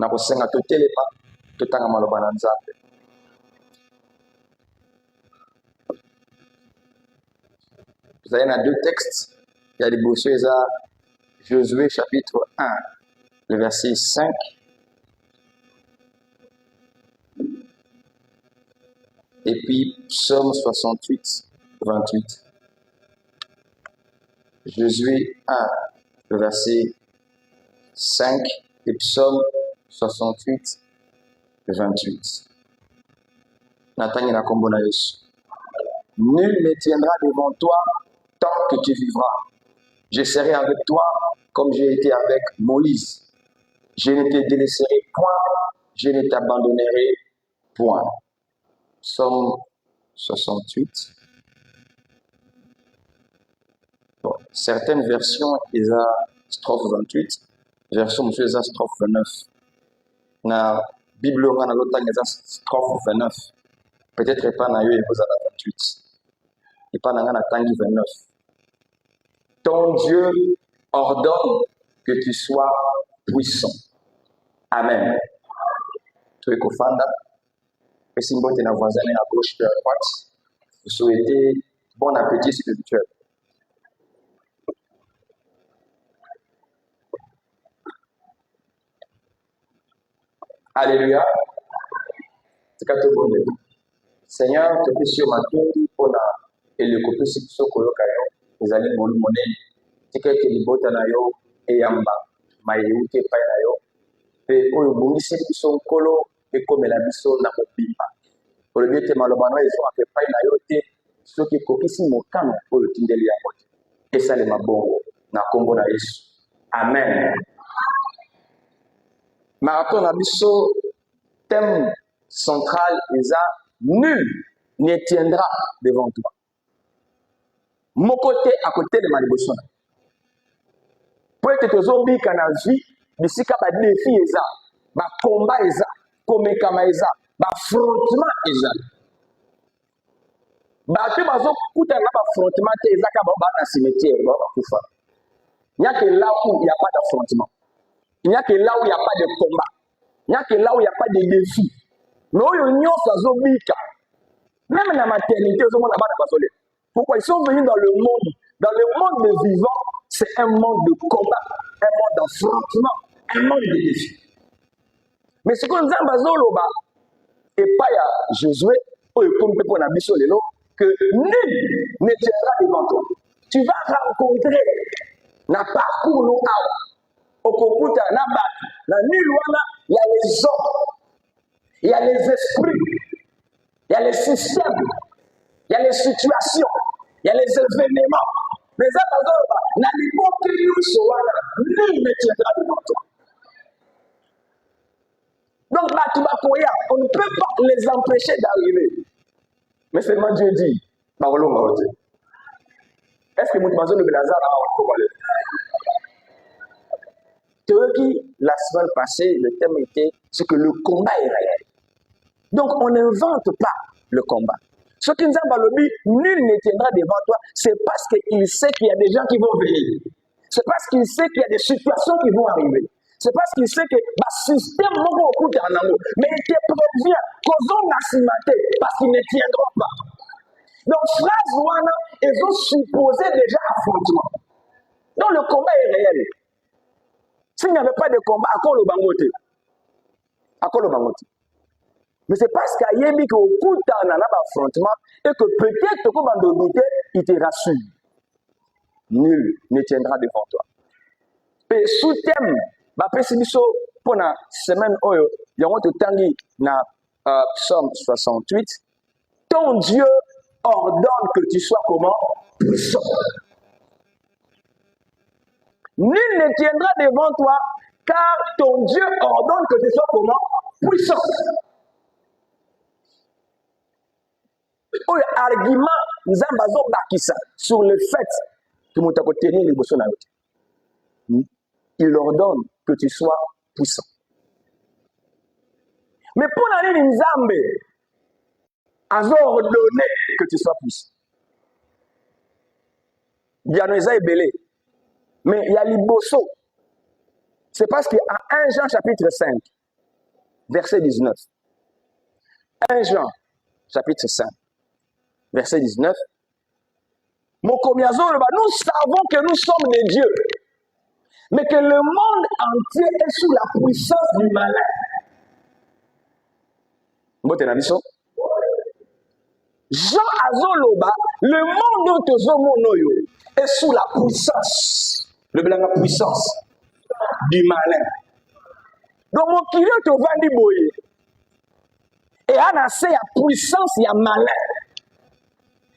na kosenga totelema totanga maloba na Nzambe. Vous avez deux textes. Il y a des bossuets à Josué chapitre 1, le verset 5. Et puis Psaume 68, 28. Josué 1, le verset 5 et Psaume 68, 28. Nathan na kombo na Yesu. Nul ne tiendra devant toi tant que tu vivras. Je serai avec toi comme j'ai été avec Moïse. Je ne te délaisserai point, je ne t'abandonnerai point. Psaume 68. Bon, certaines versions, ils ont strophe 28, version monsieur, ils ont strophe 29. Na Bible, on a l'autre, ils ont strophe 29. Peut-être pas na yo, ils ont 28. Et pas na tangi 29. Ton Dieu ordonne que tu sois puissant. Amen. Tu es kofanda. Et si vous êtes voisin à gauche et à droite, vous souhaitez bon appétit spirituel. Alléluia. C'est quand tu bonnes. Seigneur, tu peux sur ma tour pour la et le copier sur ce que vous avez. Vous allez mon monnaie. Tu peux que les bottes na yo et yamba. Maïouté pa na yo. Et au bout de son colo et comme la mission na mobimba. Pour le bien te malobano ils ont fait pa na yo te ce qui copie si mon camp pour le tindeli ya moto. Et ça les mabongo na kombo na Yesu. Amen. Marathon na biso thème central est à nul ne tiendra devant toi. Mon côté à côté de ma liboso. Peut-être que zombie kana vie bisika ba défi eza, ba combat eza, komekama eza, ba affrontement eza. Ba te bazo kuta na ba affrontement te eza ka ba na cimetière ba kufa. Il n'y a que là où il n'y a pas d'affrontement. Il n'y a que là où il n'y a pas de combat. Il n'y a que là où il n'y a pas de défi. Mais où il y a zombie, même la maternité, pourquoi ils sont venus dans le monde des vivants, c'est un monde de combat, un monde d'affrontement, un monde de défi. Mais ce qu'on dit et pas à Josué, ou comme pour la mission de l'eau, que nul ne tiendra devant toi. Tu vas rencontrer na parcours nous au computer na bat, na nul il y a les hommes, il y a les esprits, il y a les systèmes, il y a les situations, il y a les événements. Mais ça, n'a l'époque nul ne tiendra devant toi. Donc, on ne peut pas les empêcher d'arriver. Mais seulement Dieu dit, est-ce que vous pensez que Lazare a encore la semaine passée, le thème était c'est que le combat est réel. Donc, on n'invente pas le combat. Ce qui nous a dit, nul ne tiendra devant toi, c'est parce qu'il sait qu'il y a des gens qui vont venir. C'est parce qu'il sait qu'il y a des situations qui vont arriver. C'est parce qu'il sait que le système va au en amour. Mais il te prévient qu'aux hommes parce qu'ils ne tiendront pas. Donc, phrase Wana, ils ont supposé déjà affrontement. Donc, le combat est réel. S'il n'y avait pas de combat, à quoi le bangote? À quoi le bangote? Mais c'est parce qu'il y a mis qu'au coup d'un affrontement et que peut-être comme on douter, il te rassure. Nul ne tiendra devant toi. Et sous thème, pour la semaine où il y a un Psaume 68, ton Dieu ordonne que tu sois comment? Puissant. Nul ne tiendra devant toi, car ton Dieu ordonne que tu sois comment? Puissant. Argument, nous avons bakisa sur le fait que nous avons tenu les boissons. Il ordonne que tu sois puissant. Mais pour aller les Nzambe, ils ont ordonné que tu sois puissant. Dianoisa est belé. Mais il y a les bossons. C'est parce qu'en 1 Jean chapitre 5, verset 19. 1 Jean, chapitre 5, verset 19. Nous savons que nous sommes des dieux, mais que le monde entier est sous la puissance du malin. Jean Azoloba, le monde est sous la puissance, la puissance du malin. Donc, mon kilo te vend boye. Et on a assez la puissance, il y a malin.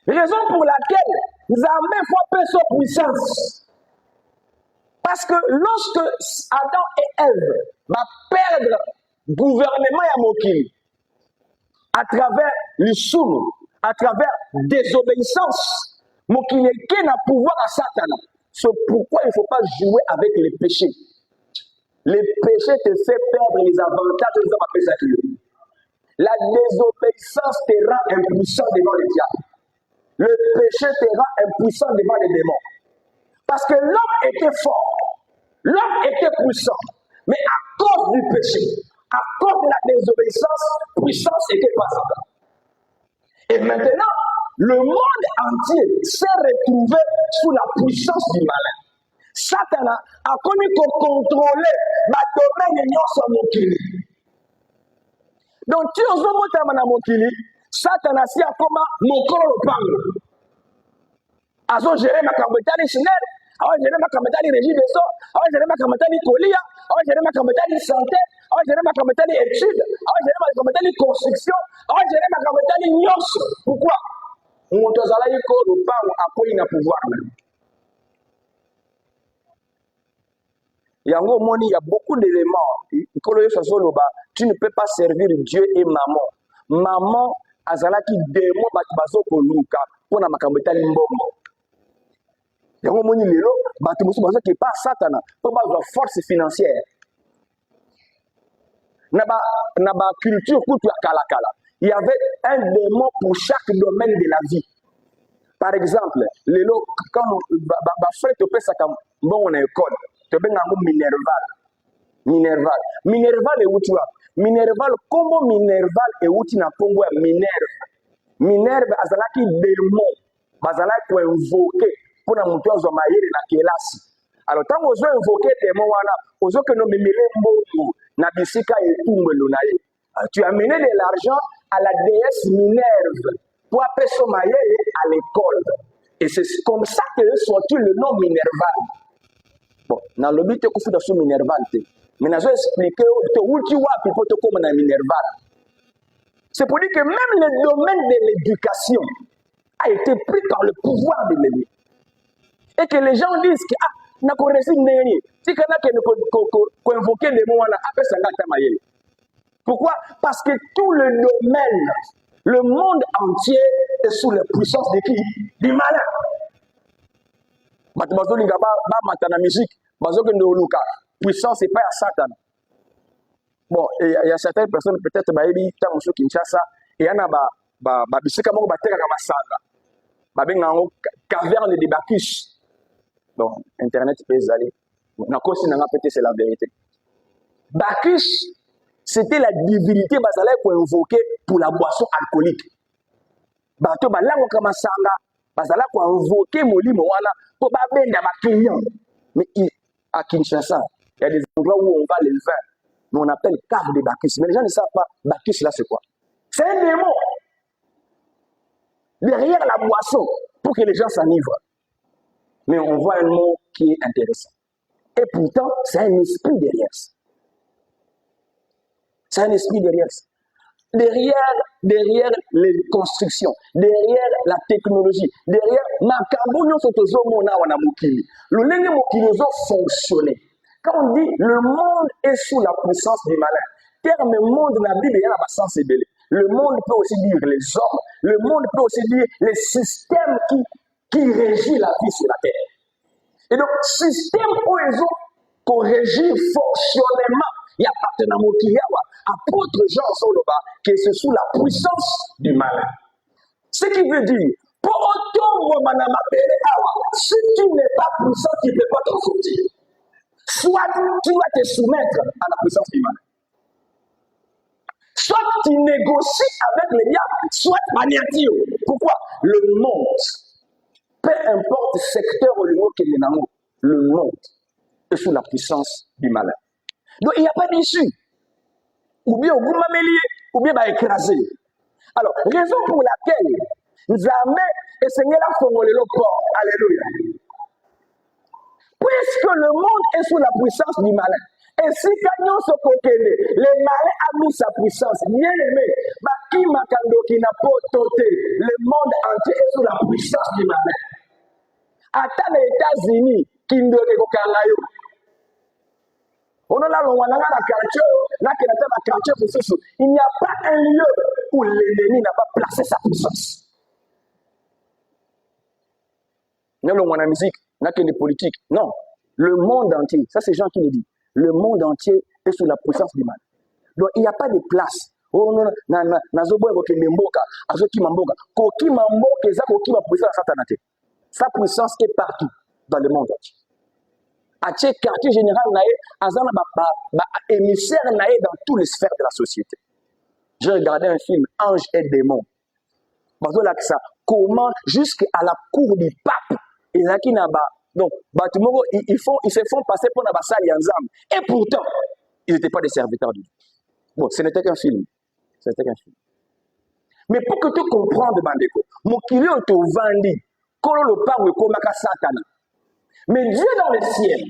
Raison pour laquelle nous avons fait peu sa puissance. Parce que lorsque Adam et Ève vont perdre le gouvernement à Mokili, à travers le soum, à travers désobéissance, Mokili qui n'a pouvoir à Satan. C'est pourquoi il ne faut pas jouer avec les péchés. Les péchés te fait perdre les avantages de la La désobéissance te rend impuissant devant les diables. Le péché te rend impuissant devant les démons. Parce que l'homme était fort, l'homme était puissant, mais à cause du péché, à cause de la désobéissance, puissance était pas Satan. Et maintenant, le monde entier s'est retrouvé sous la puissance du malin. Satan a connu qu'on contrôlait le domaine de Mokili. Donc, tu as un Mokili, Satan a si à comment mon corps le parle. Azo gérer ma camétanie Chanel, alors gérer ma camétanie Régie des Sceaux, alors gérer ma camétanie Colia, alors gérer ma camétanie Santé, alors gérer ma camétanie Études, alors gérer ma camétanie Construction, alors gérer ma camétanie Nyos. Pourquoi? On te zala y corps le parle à quoi il n'a pouvoir même. Il y a beaucoup d'éléments. Tu ne peux pas servir Dieu et maman. Maman, azala qui démon batibazo ko luka pour na makambeta limbombo. Il y a un moment lelo batibazo qui pas satana pour ba force financière. Na ba culture kutu ya kala. Il y avait un démon pour chaque domaine de la vie. Par exemple, lelo quand ba frère te pesa comme bon on est école. Minerval est où tu as Minerval, comment Minerval est où tu n'as pas Minerve azalaki démon bazalaki pour invoquer pour la monter aux maïres na kelasi. Alors tant que vous invoquez démon wana ozo que no memele mbongo na bisika etumbelo na ye. Tu as amené de l'argent à la déesse Minerve pour appeler son maïre à l'école. Et c'est comme ça que est sorti le nom Minerval. Bon, dans le but de faire sur Minerval, mais je vais expliquer où tu vois qu'il faut te comme dans Minerval. C'est pour dire que même le domaine de l'éducation a été pris par le pouvoir de l'ennemi. Et que les gens disent que n'a pas réussi n'ayez. Si quelqu'un qui a invoqué les mots là, après ça n'a Pourquoi? Parce que tout le domaine, le monde entier est sous la puissance de qui? Du malin. Puissance c'est pas à Satan. Bon, il y a certaines personnes peut-être baïbi tant sur Kinshasa et y en a bisika moko bateka ka masanga. Babenga ngo caverne de Bacchus. Bon, internet peut aller. Na kosi na peut-être c'est la vérité. Bacchus c'était la divinité bazala ko invoquer pour la boisson alcoolique. Bato balango ka masanga bazala ko invoquer molimo wana pour babenda ba client. Mais à Kinshasa, il y a des endroits où on va les vins, mais on appelle cave de Bacchus. Mais les gens ne savent pas, Bacchus là c'est quoi? C'est un démon. Derrière la boisson, pour que les gens s'enivrent. Mais on voit un mot qui est intéressant. Et pourtant, c'est un esprit derrière ça. C'est un esprit derrière ça. Derrière les constructions, derrière la technologie, derrière Makabonyo Sotozomo na wana mokili. Le lenge mokili zo fonctionner. Quand on dit le monde est sous la puissance du malin, terme monde dans la Bible, il y a la sens belé. Le monde peut aussi dire les hommes, le monde peut aussi dire les systèmes qui régissent la vie sur la terre. Et donc, système où ils ont qu'on régit fonctionnement, il y a partenaire mokili apôtre Jean Soloba, que c'est sous la puissance du malin. Ce qui veut dire, pour autant, si tu n'es pas puissant, tu ne peux pas t'en sortir. Soit tu vas te soumettre à la puissance du malin. tu négocies avec les diables, soit maniatique. Pourquoi? Le monde, peu importe le secteur au niveau qu'il y en a, le monde est sous la puissance du malin. Donc il n'y a pas d'issue. Ou bien au bout ou bien écrasé. Alors, raison pour laquelle jamais essayé la formuler le corps. Alléluia. Puisque le monde est sous la puissance du malin. Et si Kanyon se kokele, le malin a mis sa puissance. Bien aimé, Baki Makando qui n'a pas toté, le monde entier est sous la puissance du malin. Attends les États-Unis, qui ne donnent pas de on a la quartier, il n'y a pas un lieu où l'ennemi n'a pas placé sa puissance. Non, la musique, n'a que des politiques. Non, le monde entier, ça c'est Jean qui le dit, le monde entier est sous la puissance du mal. Donc il n'y a pas de place. Oh non, sa puissance est partout dans le monde entier. À chaque quartier général, Azana émissaire dans toutes les sphères de la société. J'ai regardé un film, Ange et démon. Comment jusqu'à la cour du pape, donc, ils se font passer pour Nabassal Yanzam. Et pourtant, ils n'étaient pas des serviteurs de Dieu. Bon, ce n'était qu'un film. Mais pour que tu comprennes, Bandeko, mon kilio te vendi, kolo le pape komaka Satan. Mais Dieu dans le ciel,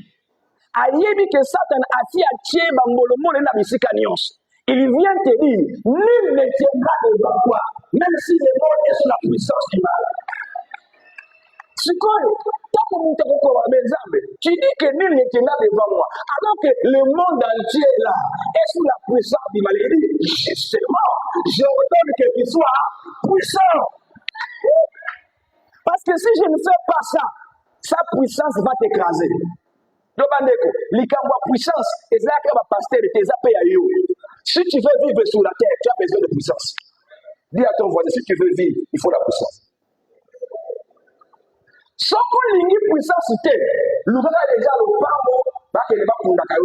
a dit que Satan a tié bambolomo na bisika nyonso. Il vient te dire, nul ne tiendra devant toi, même si le monde est sous la puissance du mal. Tu dis que nul ne tiendra devant moi, alors que le monde entier là est sous la puissance du mal. Il dit, justement, je ordonne que tu sois puissant. Parce que si je ne fais pas ça, sa puissance va t'écraser. Donc, la puissance, et c'est là que ma pasteur tes appels à you. Si tu veux vivre sur la terre, tu as besoin de puissance. Dis à ton voisin, si tu veux vivre, il faut la puissance. Sans qu'on ait une puissance, le gars déjà le parle,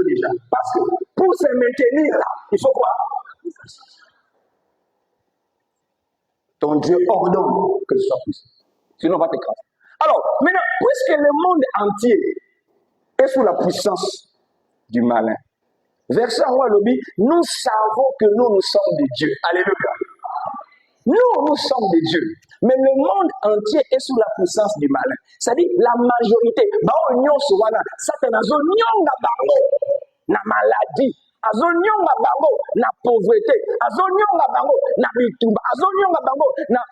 déjà. Parce que pour se maintenir là, il faut quoi? Ton Dieu ordonne que tu sois puissant. Sinon, on va t'écraser. Alors, maintenant, puisque le monde entier est sous la puissance du malin, verset 1, nous savons que nous sommes des dieux. Alléluia. Nous sommes des dieux. Mais le monde entier est sous la puissance du malin. C'est-à-dire la majorité. Satan a na maladie. Azonyonga bango na pauvreté, azonyonga bango na bitumba, azonyonga bango na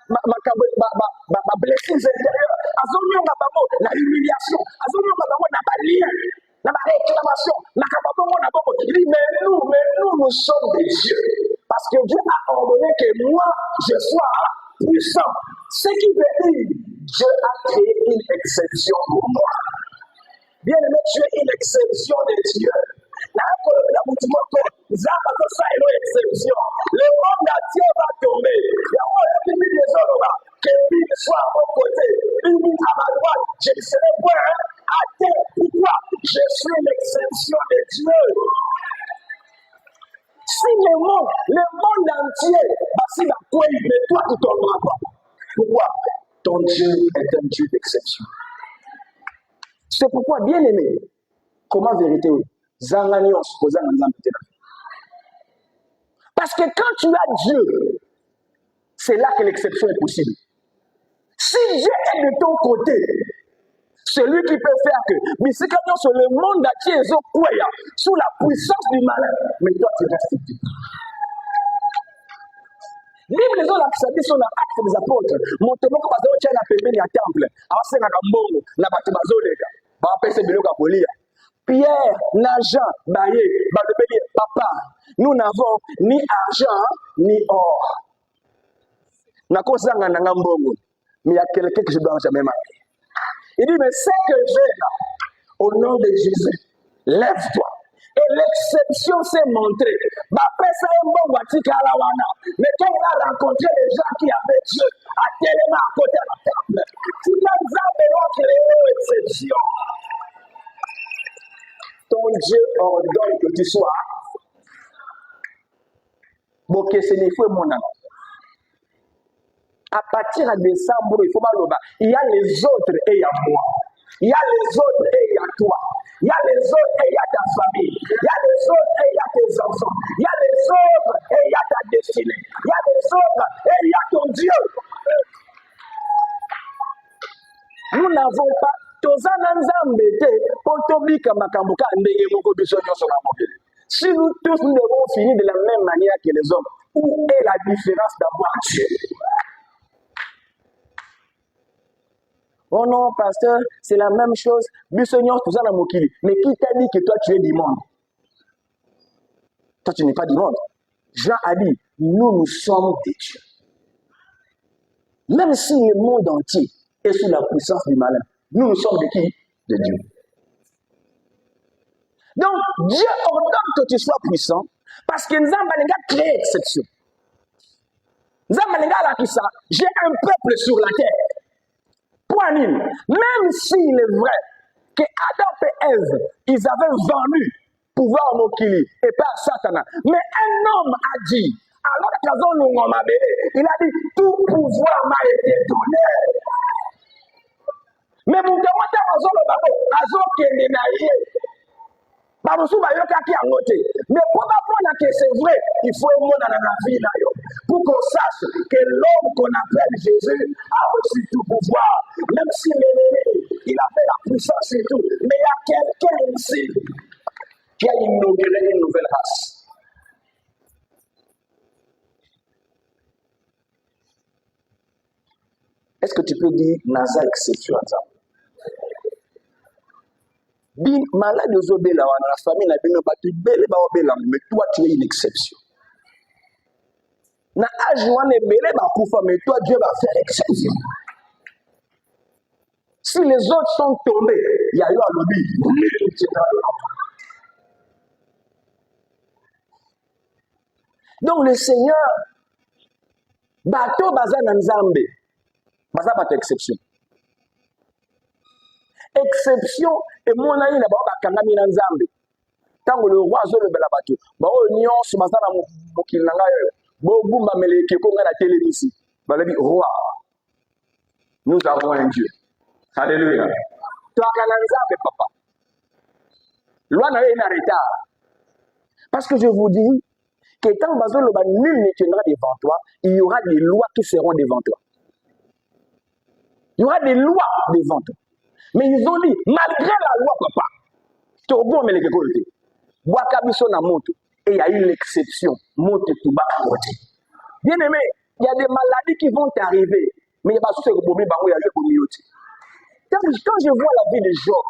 blessings intérieures, azonyonga bango na humiliation, azonyonga bango na balien, na réclamation, na kababongo na bongo. Il dit mais nous sommes des dieux parce que Dieu a ordonné que moi je sois puissant. Ce qui veut dire Dieu a créé une exception pour moi. Bien aimé, tu es une exception de Dieu. Le monde entier va tomber. Que lui soit à mon côté, lui à ma droite, je ne serai pas à terre. Pourquoi? Je suis l'exception de Dieu. Si le monde entier, si la quoi, mais toi tu tomberas pas. Pourquoi? Ton Dieu est un Dieu d'exception. C'est pourquoi, bien aimé, comment vérité? Parce que quand tu as Dieu, c'est là que l'exception est possible. Si Dieu est de ton côté, c'est lui qui peut faire que, mais si quand sur le monde entier est sous la puissance du malin, mais toi tu restes petit. Bible les autres ça dit sur l'acte des apôtres. Montez-moi comme ça, on a permis à temple. Alors c'est un gambongo, la bâtiment va passer de l'eau. Pierre, Jean, Baye, papa, nous n'avons ni argent ni or. Mais il y a quelqu'un que je ne dois jamais manquer. Il dit, mais c'est que j'ai là, au nom de Jésus, lève-toi. Et l'exception s'est montrée. Mais quand il a rencontré les gens qui avaient Dieu, à tellement à côté de la table, tu n'as créé une exception. Ton Dieu ordonne que tu sois. À partir de décembre, il faut pas le bas. Il y a les autres et il y a moi. Il y a les autres et il y a toi. Il y a les autres et il y a ta famille. Il y a les autres et il y a tes enfants. Il y a les autres et il y a ta destinée. Il y a les autres et il y a ton Dieu. Nous n'avons pas si nous tous nous devons finir de la même manière que les hommes, où est la différence d'avoir Dieu? Oh non, pasteur, c'est la même chose. Mais qui t'a dit que toi tu es du monde? Toi tu n'es pas du monde. Jean a dit, nous sommes des dieux. Même si le monde entier est sous la puissance du malin, nous sommes de qui? De Dieu. Donc, Dieu ordonne que tu sois puissant parce que nous avons créé exception. Nous avons j'ai un peuple sur la terre. Point nul. Même s'il est vrai que Adam et Ève, ils avaient vendu pouvoir Mokili et pas Satan. Mais un homme a dit, alors il a dit, tout pouvoir m'a été donné. Mais vous demandez à Zolo Babo, à Zolo Kenenaye. Mais probablement que c'est vrai, il faut un monde dans la vie pour qu'on sache que l'homme qu'on appelle Jésus a reçu tout pouvoir. Même si l'ennemi, il avait la puissance et tout. Mais il y a quelqu'un ici qui a inauguré une nouvelle race. Est-ce que tu peux dire Naza exception? Bin malade aux obéla la famille n'a pas battu belle mais toi tu es une exception. Na ajuane belle ba kufa mais toi Dieu va faire exception. Si les autres sont tombés, il y a eu un lobby. Donc le Seigneur bateau bazana nzambe baza pas exception. Exception et mon ami n'a pas kangami na nzambe. Tant que le roi zo le bela bato, ba o nyonso bazana mokili na ngayo, bo bumba meleke ko ngala télé ici. Ba le roi. Nous avons un Dieu. Alléluia. Toi kana nzambe papa. Loi na en retard. Parce que je vous dis que tant bazo le ba nul ne tiendra devant toi, il y aura des lois qui seront devant toi. Il y aura des lois devant toi. Mais ils ont dit, malgré la loi, papa, tu as beau me le côté. Wakabiso na moto. Et il y a eu l'exception. Moto tuba côté. Bien aimé, il y a des maladies qui vont t'arriver. Mais il y a pas de souci. Quand je vois la vie de Job,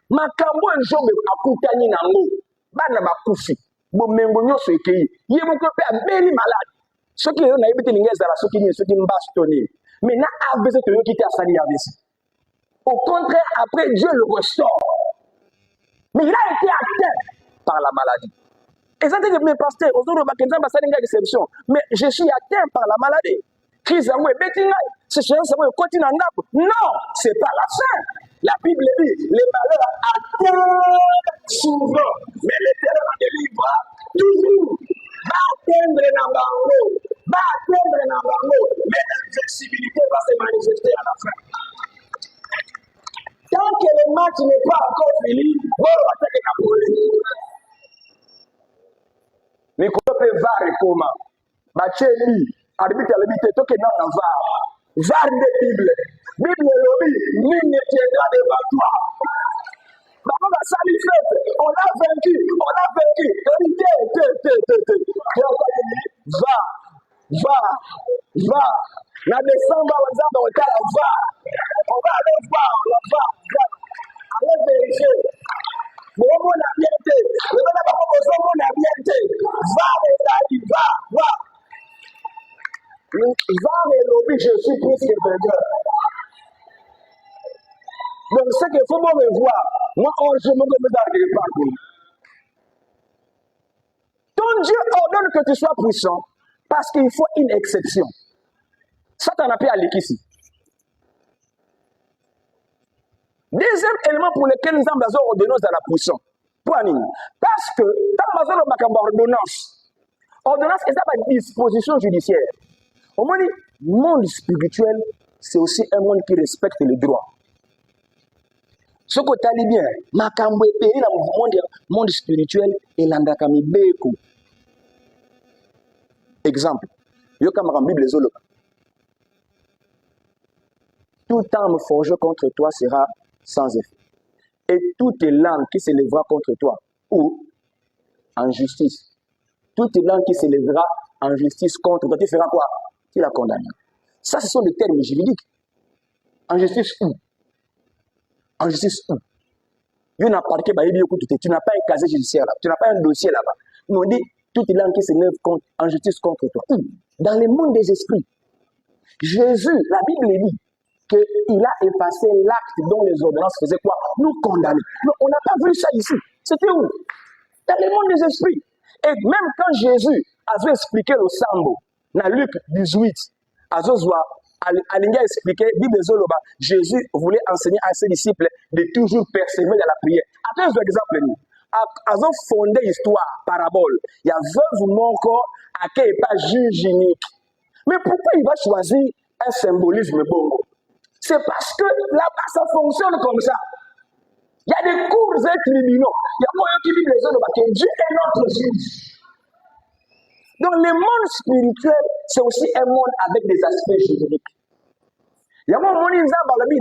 ma kambo et Job a koutani nango. Bana ba koufi. Bo mengo nyoso ekei. Yé mon copain a beli malade. Ce qui est là, il y a des gens qui me bastonnent. Mais n'a pas besoin de quitter à Sali Avesi. Au contraire, après Dieu le restaure. Mais il a été atteint par la maladie. Et ça dit que mes pasteurs, mais je suis atteint par la maladie. C'est non, c'est pas la fin. La Bible dit, les malheurs atteignent souvent, mais l'Éternel en délivre toujours. Va atteindre Nambango, mais l'inflexibilité va se manifester à la fin. Tant que le match n'est pas encore fini, on va attaquer la police. Mais comment peut VAR et comment? Bacheli, arbitre l'habité, tout que non, VAR. VAR de Bible. Bible lobby, nul ne tiendra devant toi. Maman va salir fête. On a vaincu. Va. La décembre, on va aller voir. Allez vérifier. Va. Va et lobby, je suis plus que vainqueur. Donc, ce qu'il faut me voir, moi, je me regarde pas. Ton Dieu ordonne que tu sois puissant parce qu'il faut une exception. Ça, t'en as pas à l'équipe. Deuxième élément pour lequel nous avons ordonnance à la puissance. Parce que, dans la ordonnance, Ordonnance, c'est ça par disposition judiciaire. Au moins, le monde spirituel, c'est aussi un monde qui respecte les droits. Ce que tu as bien, makambo pays dans le monde spirituel et l'andakami beko. Exemple, yo kamara Bible zolo. Tout arme forgée contre toi sera sans effet. Et toute langue qui s'élèvera contre toi, ou en justice, toute langue qui s'élèvera en justice contre toi, tu feras quoi? Tu la condamnes. Ça, ce sont des termes juridiques. En justice où? En justice où? Tu n'as pas un casier judiciaire là, tu n'as pas un dossier là-bas. Mais on dit toute langue qui s'élève en justice contre toi. Où? Dans le monde des esprits. Jésus, la Bible dit qu'il a effacé l'acte dont les ordonnances faisaient quoi? Nous condamner. Mais on n'a pas vu ça ici. C'était où? Dans le monde des esprits. Et même quand Jésus a expliqué le sambo, dans Luc 18, Alinga expliqué, Jésus voulait enseigner à ses disciples de toujours persévérer dans la prière. Attends un exemple. Ils ont fondé l'histoire, parabole. Il y a veuve encore à qui n'est pas juge unique. Mais pourquoi il va choisir un symbolisme bon? C'est parce que là-bas, ça fonctionne comme ça. Il y a des cours et tribunaux. Il y a moyen qui dit les autres que Dieu est notre juge. Donc, le monde spirituel, c'est aussi un monde avec des aspects juridiques. Il y a un moment où il y a une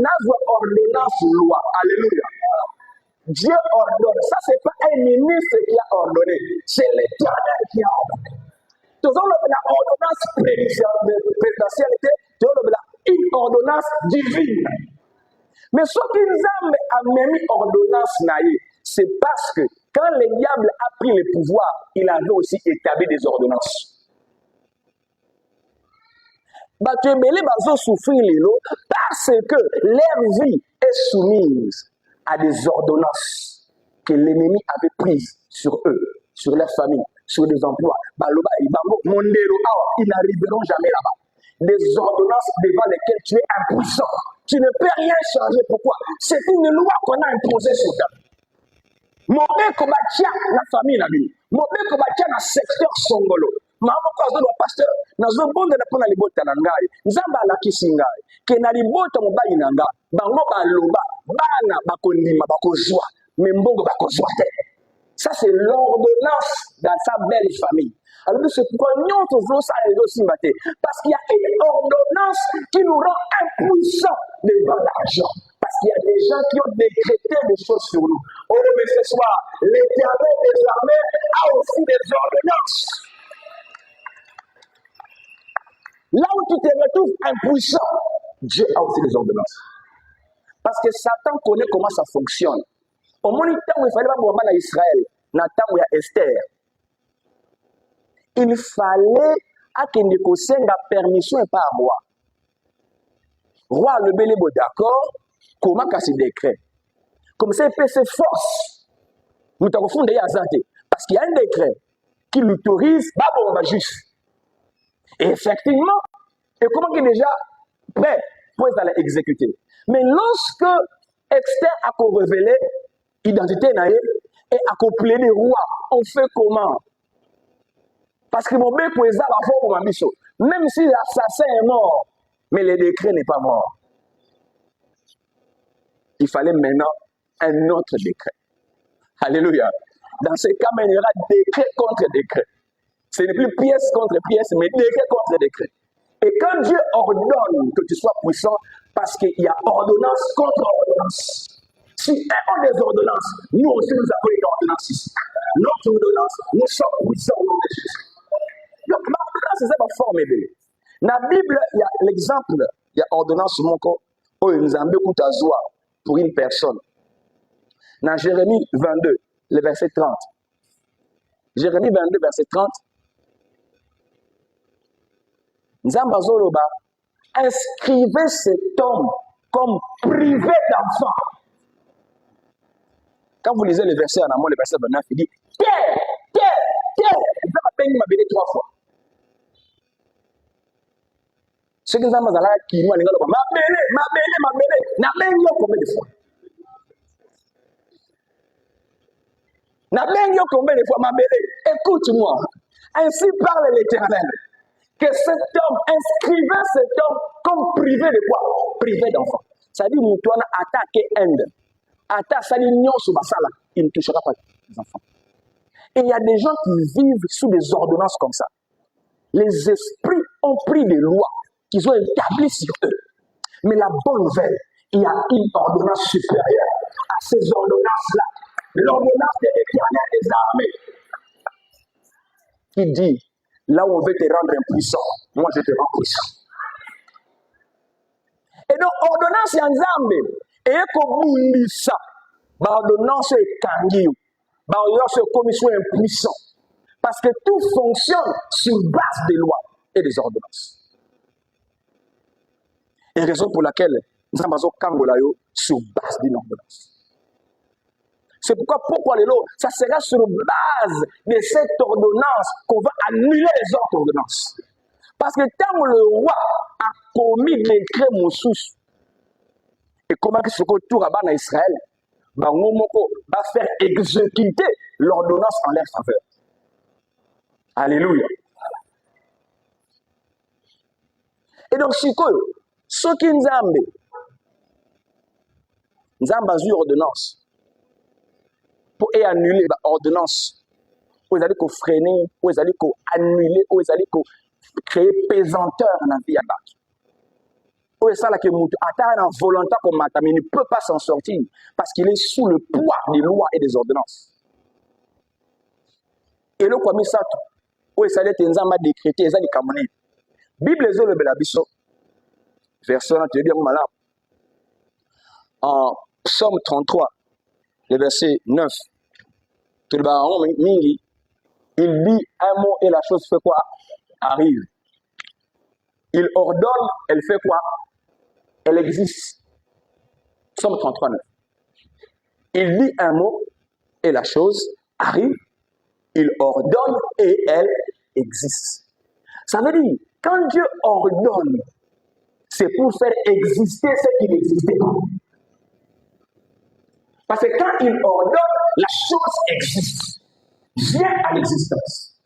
ordonnance loi. Alléluia. Dieu ordonne. Ça, ce n'est pas un ministre qui a ordonné. C'est l'Éternel qui a ordonné. Tout le monde a une ordonnance présidentielle, une ordonnance divine. Mais ce qui nous a mis ordonnance, c'est parce que quand le diable a pris le pouvoir, il avait aussi établi des ordonnances. Tu es souffrir parce que leur vie est soumise à des ordonnances que l'ennemi avait prises sur eux, sur leur famille, sur des emplois. Ils n'arriveront jamais là-bas. Des ordonnances devant lesquelles tu es impuissant. Tu ne peux rien changer. Pourquoi? C'est une loi qu'on a imposée sur toi. Mobé kobatia la famille na bini. Mobé kobatia na secteur songolo. Maman kwa zo pasteur nazo bonde na pona libota na ngai. Nzamba la kisingai. Ke na libota mobai na nga. Bango baloba bana bakondima bakozwa. Membongo bakozwa te. Ça c'est l'ordonnance dans sa belle famille. Alors c'est pourquoi nous faisons ça aussi parce qu'il y a une ordonnance qui nous rend impuissants devant l'argent. Parce qu'il y a des gens qui ont décrété des choses sur nous. Oh, mais ce soir, l'Éternel des armées a aussi des ordonnances. Là où tu te retrouves impuissant, Dieu a aussi des ordonnances. Parce que Satan connaît comment ça fonctionne. Au moment où il fallait pas voir à Israël, dans le temps où il y a Esther, il fallait qu'il ne ait la permission et pas à moi. Roi le Bélébo d'accord, comment qu'à ce décret? Comme ça, il peut se force. Nous t'avons fondé à Zante. Parce qu'il y a un décret qui l'autorise, on va juste. Et effectivement, et comment il est déjà prêt pour aller exécuter. Mais lorsque Esther a révélé l'identité et a plaidé roi, on fait comment? Parce que mon bébé va mission. Même si l'assassin est mort, mais le décret n'est pas mort. Il fallait maintenant un autre décret. Alléluia. Dans ce cas, il y aura décret contre décret. Ce n'est plus pièce contre pièce, mais décret contre décret. Et quand Dieu ordonne que tu sois puissant, parce qu'il y a ordonnance contre ordonnance. Si un des ordonnances, nous aussi nous avons une ordonnance ici. Notre ordonnance, nous sommes puissants au nom de Jésus. Donc, l'ordonnance, c'est cette forme. Dans la Bible, il y a l'exemple, il y a ordonnance sur mon corps, où il nous a beaucoup à joie pour une personne. Dans Jérémie 22, le verset 30. Jérémie 22, verset 30. Nzambazoloba, inscrivez cet homme comme privé d'enfant. Quand vous lisez le verset en amont, le verset 29, il dit terre. Il va m'appeler ma béni 3 fois. Ce que nous avons qui nous a ma béni, n'a même combien de fois? N'a même combien de fois ma béni? Écoute-moi. Ainsi parle l'Éternel. Que cet homme, inscrivait cet homme comme privé de quoi? Privé d'enfant. Ça dit, nous doit attaquer Inde. Attaque, ça dit, il ne touchera pas les enfants. Et il y a des gens qui vivent sous des ordonnances comme ça. Les esprits ont pris des lois qu'ils ont établies sur eux. Mais la bonne nouvelle, il y a une ordonnance supérieure à ces ordonnances-là. L'ordonnance de l'Éternel des armées. Qui dit, là où on veut te rendre impuissant, moi je te rends puissant. Et donc, ordonnance Yanzambe, et comme ça, l'ordonnance est kangiou, l'ordonnance est commission impuissant. Parce que tout fonctionne sur base des lois et des ordonnances. Et raison pour laquelle nous avons Kangolayo sur base d'une ordonnance. C'est pourquoi les lots, ça sera sur base de cette ordonnance qu'on va annuler les autres ordonnances. Parce que tant que le roi a commis des crimes Moussous, et comment ce que tout rabat en Israël, va faire exécuter l'ordonnance en leur faveur. Alléluia. Et donc, ce qui nous a ordonnance. Pour annuler l'ordonnance, vous allez freiner, vous allez annuler, vous allez créer pesanteur dans la vie à battre. Vous savez que mon atteint volontaire pour matin, mais il ne peut pas s'en sortir parce qu'il est sous le poids des lois et des ordonnances. Et le comme ça, vous savez que nous avons décrété, nous avons décrété. Bible est le Belabiso, verset 1, tu dis malade. En Psaume 33, le verset 9. Il dit un mot et la chose fait quoi? Arrive. Il ordonne, elle fait quoi? Elle existe. Psaume 33, 9. Il dit un mot et la chose arrive. Il ordonne et elle existe. Ça veut dire, quand Dieu ordonne, c'est pour faire exister ce qui n'existait pas. Parce que quand il ordonne, la chose existe, vient à l'existence.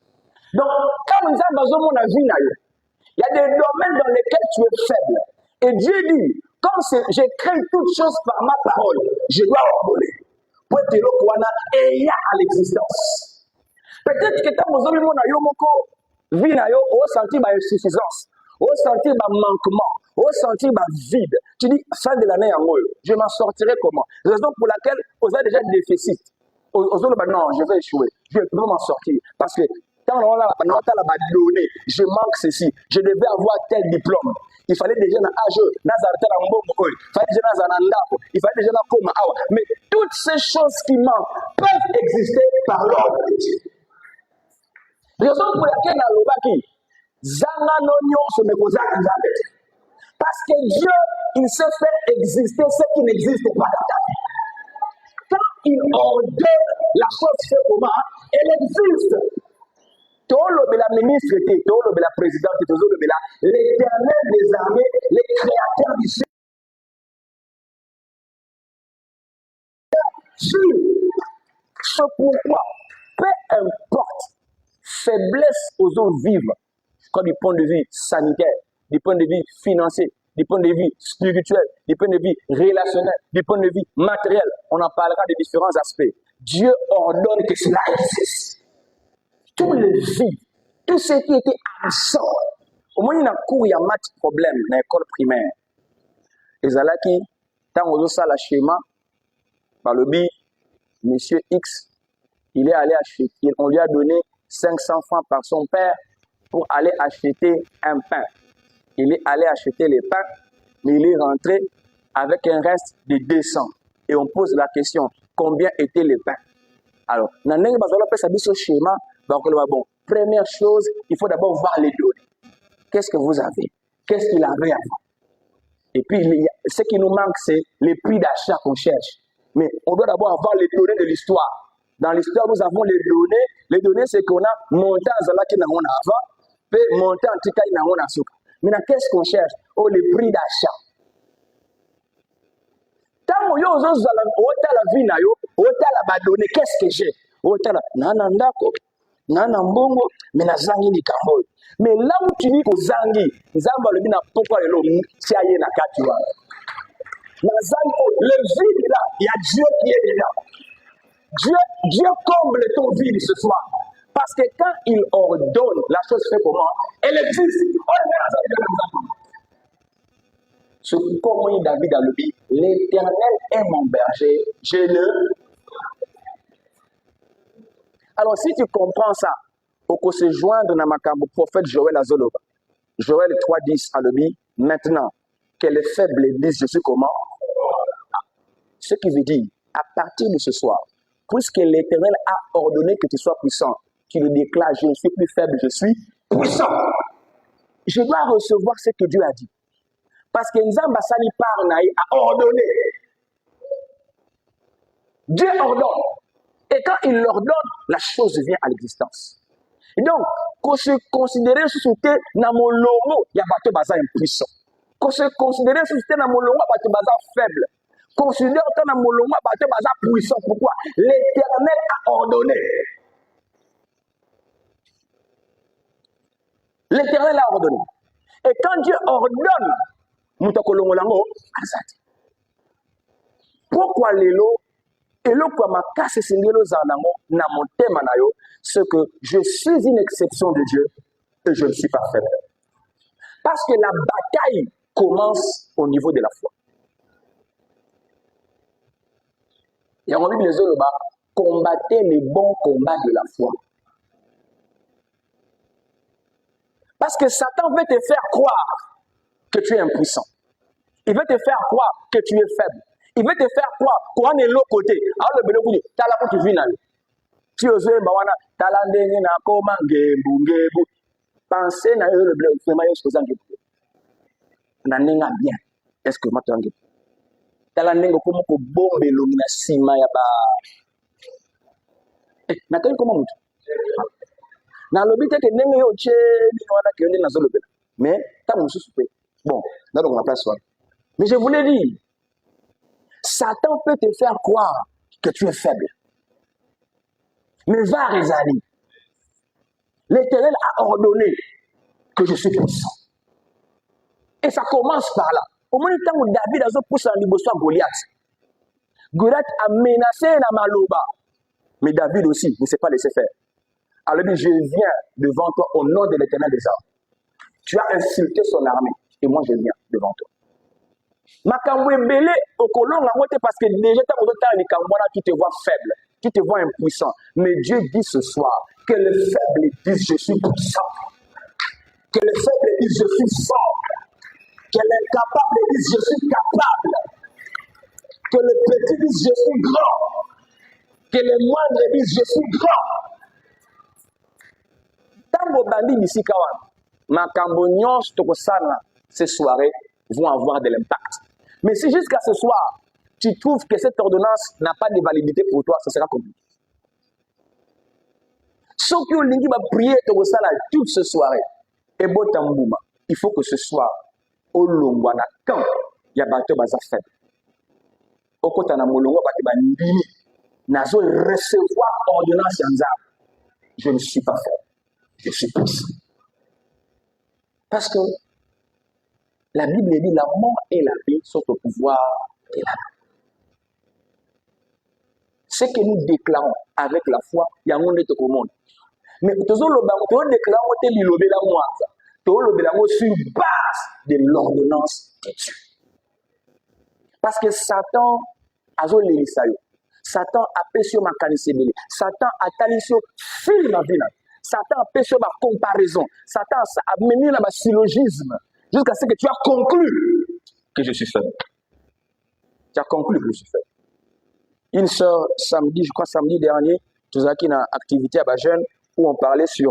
Donc, quand nous avons besoin de vie, il y a des domaines dans lesquels tu es faible. Et Dieu dit, comme j'ai créé toutes choses par ma parole, je dois ordonner. Pour te le et il y a à l'existence. Peut-être que quand vous avez vie, vous sentez insuffisance, vous sentez manquement, vous sentez vide. Tu dis, fin de l'année en haut, je m'en sortirai comment? Raison pour laquelle vous avez déjà des déficits. Non, je vais échouer, je vais m'en sortir. Parce que quand on a donné, je manque ceci, je devais avoir tel diplôme. Il fallait déjà un âge, il fallait déjà un andako, il fallait déjà un coma. Mais toutes ces choses qui manquent peuvent exister par l'ordre de Dieu. Raison pour laquelle dans l'Obaki, parce que Dieu, il sait faire exister ce qui n'existe pas dans ta vie. Quand il ordonne la chose fait comment, elle existe. La ministre, la présidente, l'Éternel des armées, les créateurs du ciel. C'est pourquoi, peu importe, faiblesse aux autres vivre, comme du point de vue sanitaire, du point de vue financier, du point de vue spirituel, du point de vue relationnel, du point de vue matériel, on en parlera de différents aspects. Dieu ordonne que cela existe. Tous les vies, tout ce qui était absent, au moins il y a un problème dans l'école primaire. Et ça là qui, tant on a le schéma, par le biais, monsieur X, il est allé acheter, on lui a donné 500 francs par son père pour aller acheter un pain. Il est allé acheter les pains, mais il est rentré avec un reste de 200. Et on pose la question, combien étaient les pains? Alors, dans le schéma, bon, première chose, il faut d'abord voir les données. Qu'est-ce que vous avez? Qu'est-ce qu'il avait avant? Et puis, ce qui nous manque, c'est les prix d'achat qu'on cherche. Mais on doit d'abord avoir les données de l'histoire. Dans l'histoire, nous avons les données. Les données, c'est qu'on a monté à Zalaki dans avant, puis monté en Tika dans Souka. Maintenant, qu'est-ce qu'on cherche? Oh, les prix d'achat. Tant que vous avez la vie, vous avez la données, qu'est-ce que j'ai? Vous avez la nanandako. Nana mbongo, mais na zangi ni kambo. Mais là où tu dis que zangi, zamba le bina pourquoi le lomu, si aye na katiwa. Na zangi, le vide là, il y a Dieu qui est là. Dieu comble ton vide ce soir. Parce que quand il ordonne, la chose fait comment? Elle existe. Ce comment David a le dit, l'Éternel est mon berger, je ne. Alors si tu comprends ça, il faut se joindre dans le prophète Joël Azoloba. Joël 3:10 a le dit, maintenant que les faibles disent je suis comment? Ce qui veut dire, à partir de ce soir, puisque l'Éternel a ordonné que tu sois puissant, tu le déclares, je ne suis plus faible, je suis puissant. Je dois recevoir ce que Dieu a dit. Parce que Nzamba Sani Parnaï a ordonné. Dieu ordonne. Et quand il ordonne, la chose vient à l'existence. Et donc, qu'on se considère sous que dans mon logo, il y a bateau bazar impuissant. Qu'on se considère sous que dans mon logo, bateau bazar faible. Considère que dans mon logo, bateau bazar puissant. Pourquoi? L'Éternel a ordonné. L'Éternel a ordonné. Et quand Dieu ordonne, pourquoi l'élo et le quoi ma casse singelo zanamo na mon thème nayo, c'est que je suis une exception de Dieu et je ne suis pas faible. Parce que la bataille commence au niveau de la foi. Et on dit les autres combattez les bons combats de la foi. Parce que Satan veut te faire croire que tu es impuissant. Il veut te faire croire que tu es faible. Il veut te faire croire qu'on est l'autre côté. Alors le bénéfice dit, t'as la pour tu vis. Tu oses bawana, t'as la dengue na koma ngebu. Pensez na le bleu, c'est maillot ce que ça ngebu. Na nenga bien. Est-ce que maintenant ngebu? T'as la nenga comme ko bombe l'omina sima ya ba. Na quand comment mutu? Na lobite que nenga yo che ni wana que on est dans le bleu. Mais t'as mon souci. Bon, là donc on a place soir. Mais je voulais dire, Satan peut te faire croire que tu es faible. Mais va Rézali. L'Éternel a ordonné que je suis puissant. Et ça commence par là. Au moment où David a poussé en liboso à Goliath. Goliath a menacé la Maloba. Mais David aussi ne s'est pas laissé faire. Alors je viens devant toi au nom de l'Éternel des armes. Tu as insulté son armée. Et moi je viens devant toi. Makambo ebele okolonga ngote parce que déjà tu te vois faible, tu te vois impuissant. Mais Dieu dit ce soir que les faibles disent je suis puissant, que les faibles disent je suis fort, que les incapables disent je suis capable, que les petits disent je suis grand, que les moindres disent je suis grand. Tango bandi bisika wana makambo nyonso tokosala ces soirées vont avoir de l'impact. Mais si jusqu'à ce soir, tu trouves que cette ordonnance n'a pas de validité pour toi, ça sera compliqué. Ceux qui ont prié toute ce soirée, et il faut que ce soir, au Longwana, quand il y a bateau baza fait, au côté de Molongo, nazo recevoir ordonnance yanza. Je ne suis pas fait, je suis puissant. Parce que la Bible dit la mort et la vie sont au pouvoir de la main. Ce que nous déclarons avec la foi, il y a un monde au monde. Mais nous déclarons que sur base de l'ordonnance de Dieu. Parce que Satan a zo l'Elisayo. Satan a péché ma canisébélé. Satan a talisé fil ma vie. Satan a péché ma comparaison. Satan a mené ma syllogisme. Jusqu'à ce que tu as conclu que je suis faible. Tu as conclu que je suis faible. Une sœur, samedi, je crois samedi dernier, tu as une activité à Bajeune où on parlait sur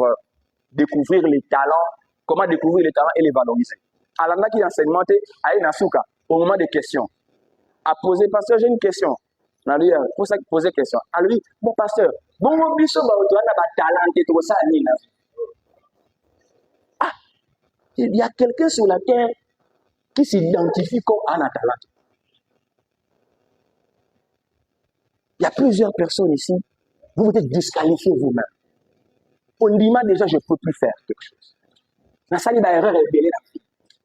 découvrir les talents, comment découvrir les talents et les valoriser. À la qui enseignement, à une asuka, au moment des questions, à poser, pasteur, j'ai une question. On a dit, pour ça, poser question. À lui, bon pasteur, bon, mon biso, tu as un talent, tu as ça, il y a quelqu'un sur la terre qui s'identifie comme un talent. Il y a plusieurs personnes ici, vous êtes disqualifiés vous-même. On dit déjà, je ne peux plus faire quelque chose. Dans sa erreur révélée,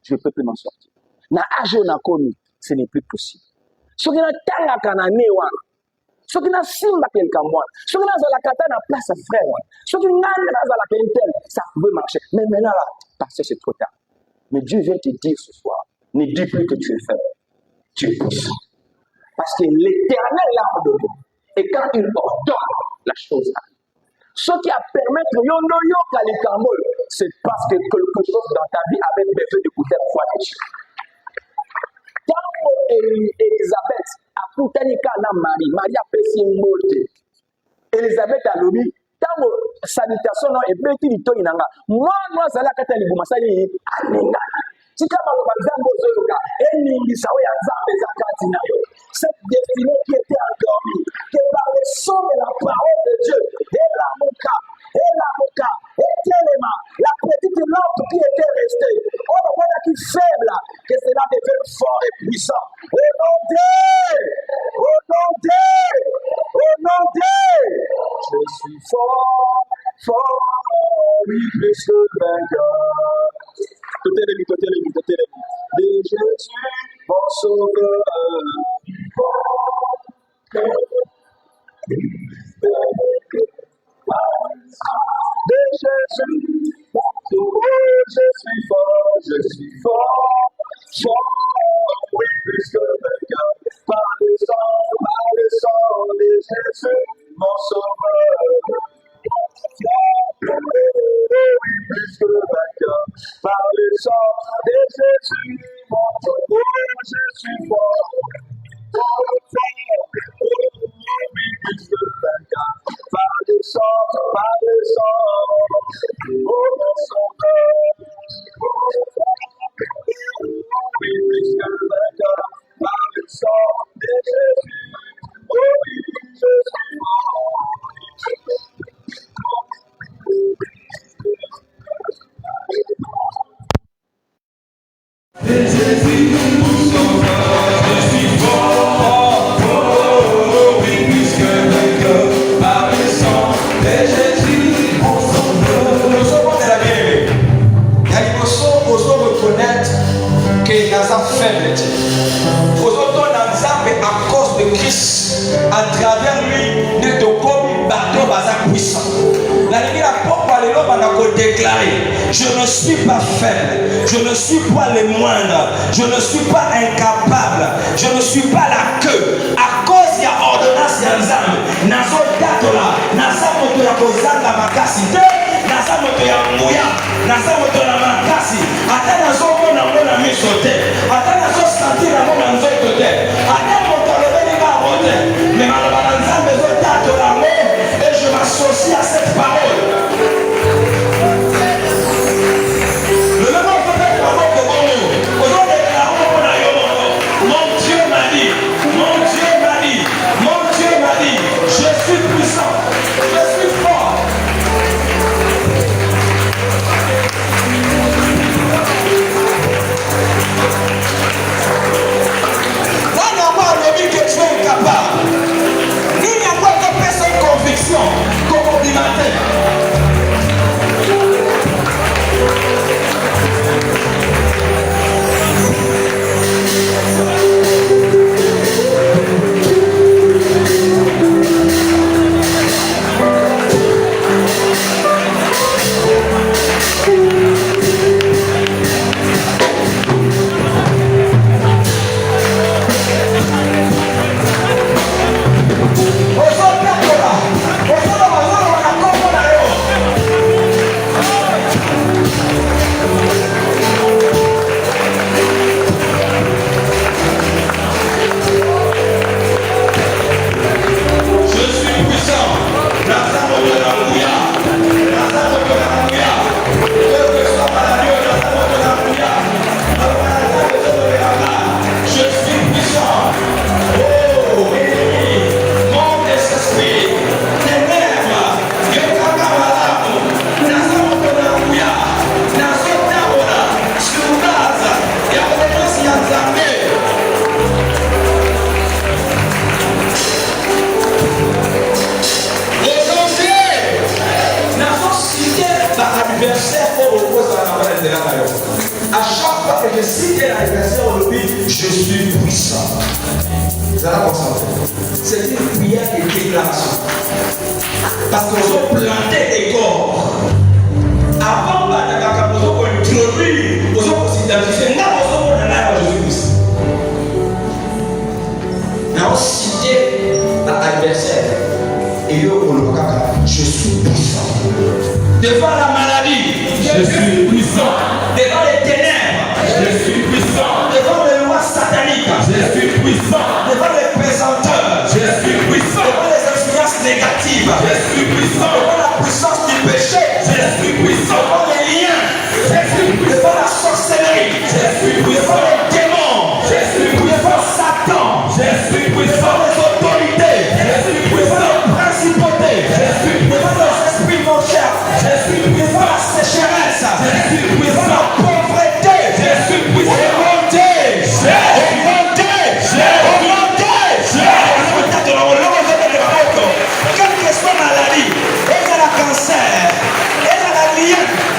je ne peux plus m'en sortir. Dans l'âge où on a connu, ce n'est plus possible. Ce qui est tanga kanane wana, ce qui est simba quelqu'un moi, ce qui est la kata na place frère wana, ce qui est dans la quintaine, ça pouvait marcher. Mais maintenant là, parce que c'est trop tard. Mais Dieu vient te dire ce soir, ne dis plus que tu es faible, tu es puissant. Parce que l'Éternel l'a ordonné. Et quand il ordonne, la chose arrive. Ce qui a permis que Yonoyo Kalikambol, c'est parce que quelque chose dans ta vie avait besoin d'écouter la foi de Dieu. Quand Elisabeth a coutani kana Marie, Marie a fait une morte. Elisabeth a lobby, tant salutation et petit lito inanga. Moi, ça l'a katali bumasali aninga. Si kama le bazambo zoyoka, eni ndisawe ya zambe za kati nayo. Cette destinée qui était endormie, que par le son de la parole de Dieu, et la moka, et tellement, la petite lampe qui était restée, on voit qui faible, que cela devient fort et puissant. Au nom d'eux, je suis fort, oui, plus que vainqueur. Tout est l'ennemi. Et Jésus, mon sauveur. Je suis fort, oui, plus que vainqueur. Par le sang de Jésus, mon sauveur. Oui, plus que vainqueur. Par le sang de Jésus, mon sauveur, je suis fort. Oui, plus que vainqueur. Par le sang, oh mon sauveur. Oui, plus que vainqueur. Par le sang de Jésus, oh oui, je suis mort. Jésus, mon sauveur, je suis fort, oui, plus que vainqueur, par le sang de Jésus, mon sauveur. Nous sommes de la bien-aimée. Il y a des personnes qui osent reconnaître que nous sommes faibles. Nous sommes dans Nzambe à cause de Christ. À travers lui, nous sommes bateau puissant. La Bible a déclaré, je ne suis pas faible, je ne suis pas le moindre, je ne suis pas incapable, je ne suis pas la queue. À cause de l'ordonnance d'Anzam, nazo datola, naza moto ya kozanga makasi te, naza moto ya mouya, naza moto ya makasi, ata nazo mona mona miso te, ata nazo sentir na mona nzoto te, ata moto lobeli ba rote, mais maloba na Nzambe zo datola mo, et je m'associe à cette parole. Je suis puissant, je suis fort. Là, il n'y a pas de que tu es incapable. Il n'y a pas de personne conviction comme du matin. l'adversaire au lobby, je suis puissant. Vous allez concentrer. C'est une prière de déclaration. Parce que nous avons planté des corps. Avant de introduire, nous avons identifié, nous avons Jésus-Christ. Nous avons cité l'adversaire. Et je suis puissant. Devant la maladie, je suis puissant. Devant les ténèbres, je suis puissant. Devant les lois sataniques, je suis puissant. Devant les présenteurs, je suis puissant. Devant les influences négatives, je suis puissant. Devant la puissance du péché, je suis puissant. Devant les liens, je suis puissant. Devant la sorcellerie, je suis puissant. Devant les démons, je suis puissant. Devant Satan, je suis puissant. Devant les autorités, je suis puissant. Devant les principautés, je suis puissant. Devant les esprits mon cher, je suis puissant. Devant la sécheresse, je suis puissant. Devant la pauvreté, je suis puissant. Quelle que soit la maladie, et la cancer, et la lien.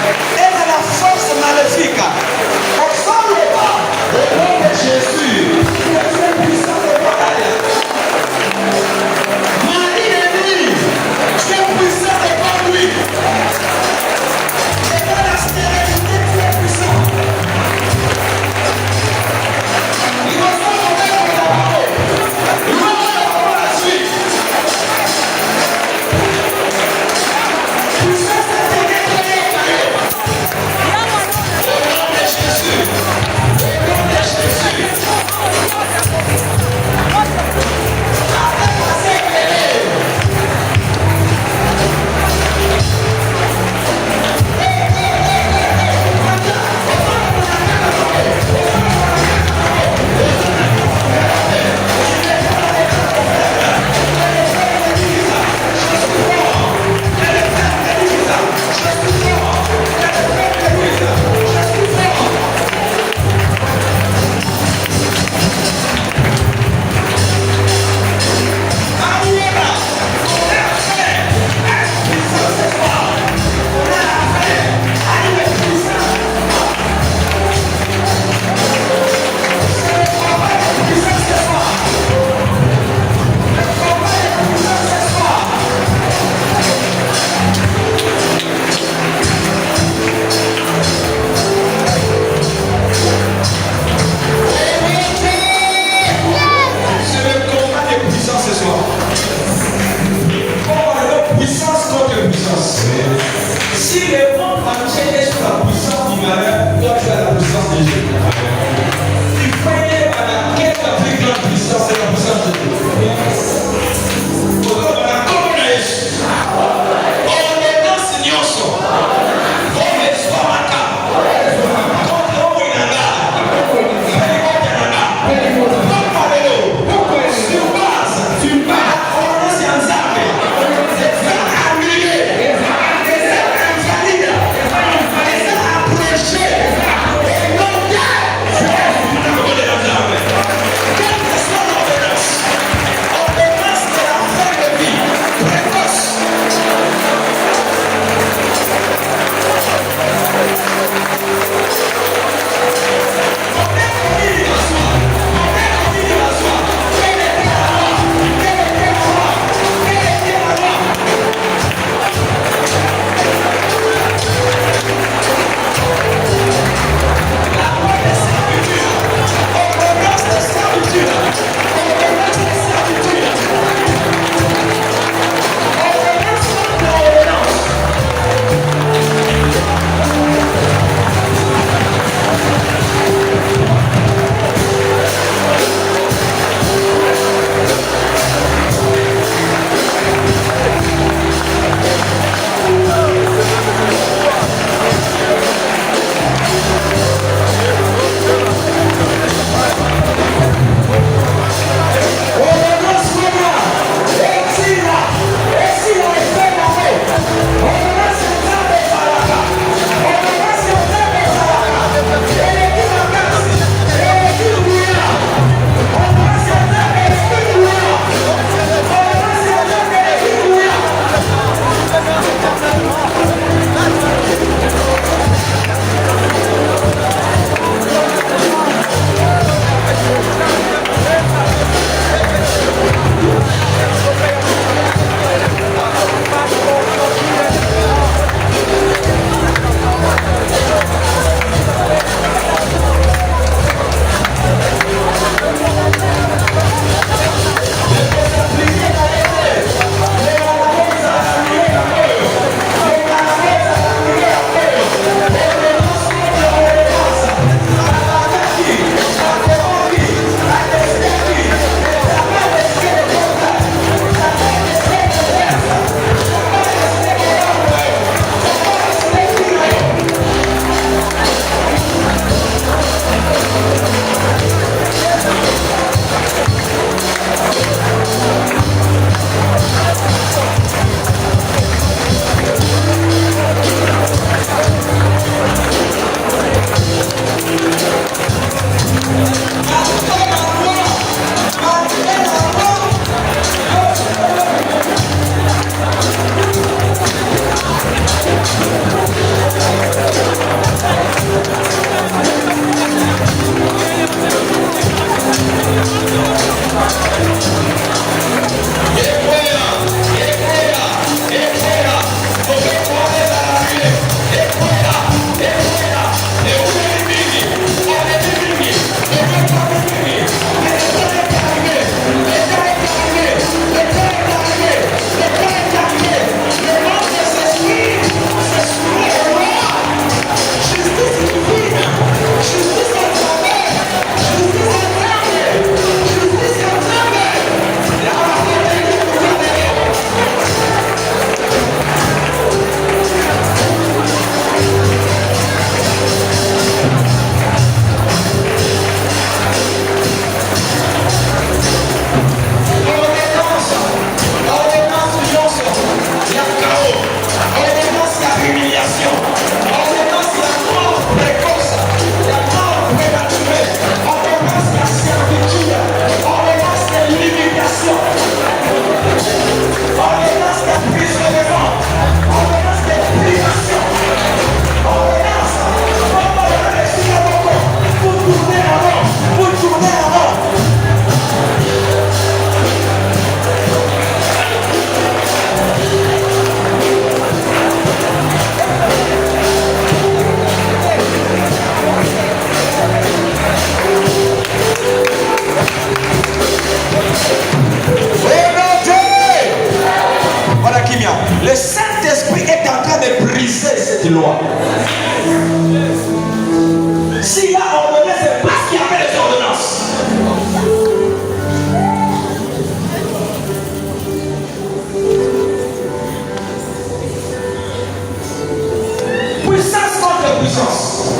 puissance.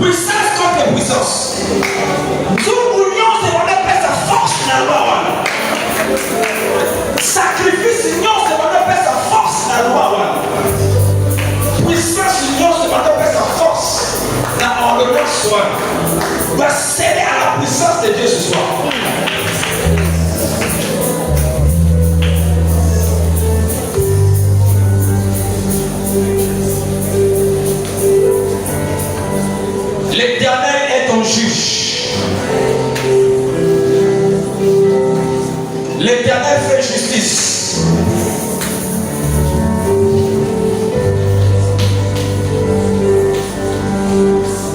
Puissance contre puissance. Tout union, c'est qu'on appelle sa force dans la loi. Sacrifice union, c'est qu'on appelle sa force dans la loi. Puissance union, c'est qu'on appelle sa force dans l'ordonnance. On va céder à la puissance de Dieu ce soir. L'Éternel est ton juge. L'Éternel fait justice.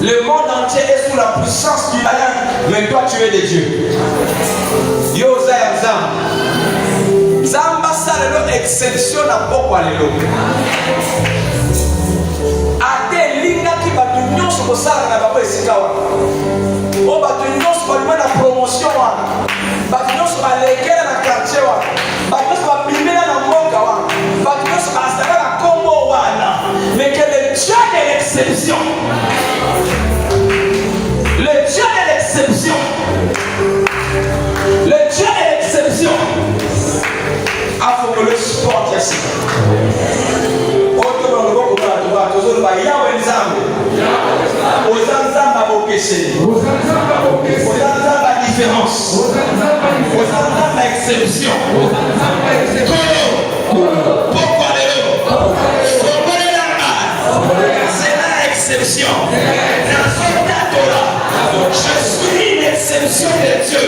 Le monde entier est sous la puissance du malin, mais toi tu es de Dieu. Yo Zam. Zamba salelo exception à pourquoi les lots. Ate linga ki batu nyonso kosala na bango esika wana. O batu nyonso balima na promotion wana. Batu nyonso balekela na quartier wana. Batu nyonso babimela na mboka wana. Batu nyonso basala na kombo wana. Mais que le Dieu de l'exception. Le Dieu de l'exception. Le Dieu de l'exception. Ah, faut que le supporte ici. La différence, la exception. Pourquoi c'est la exception. Je suis une exception de Dieu.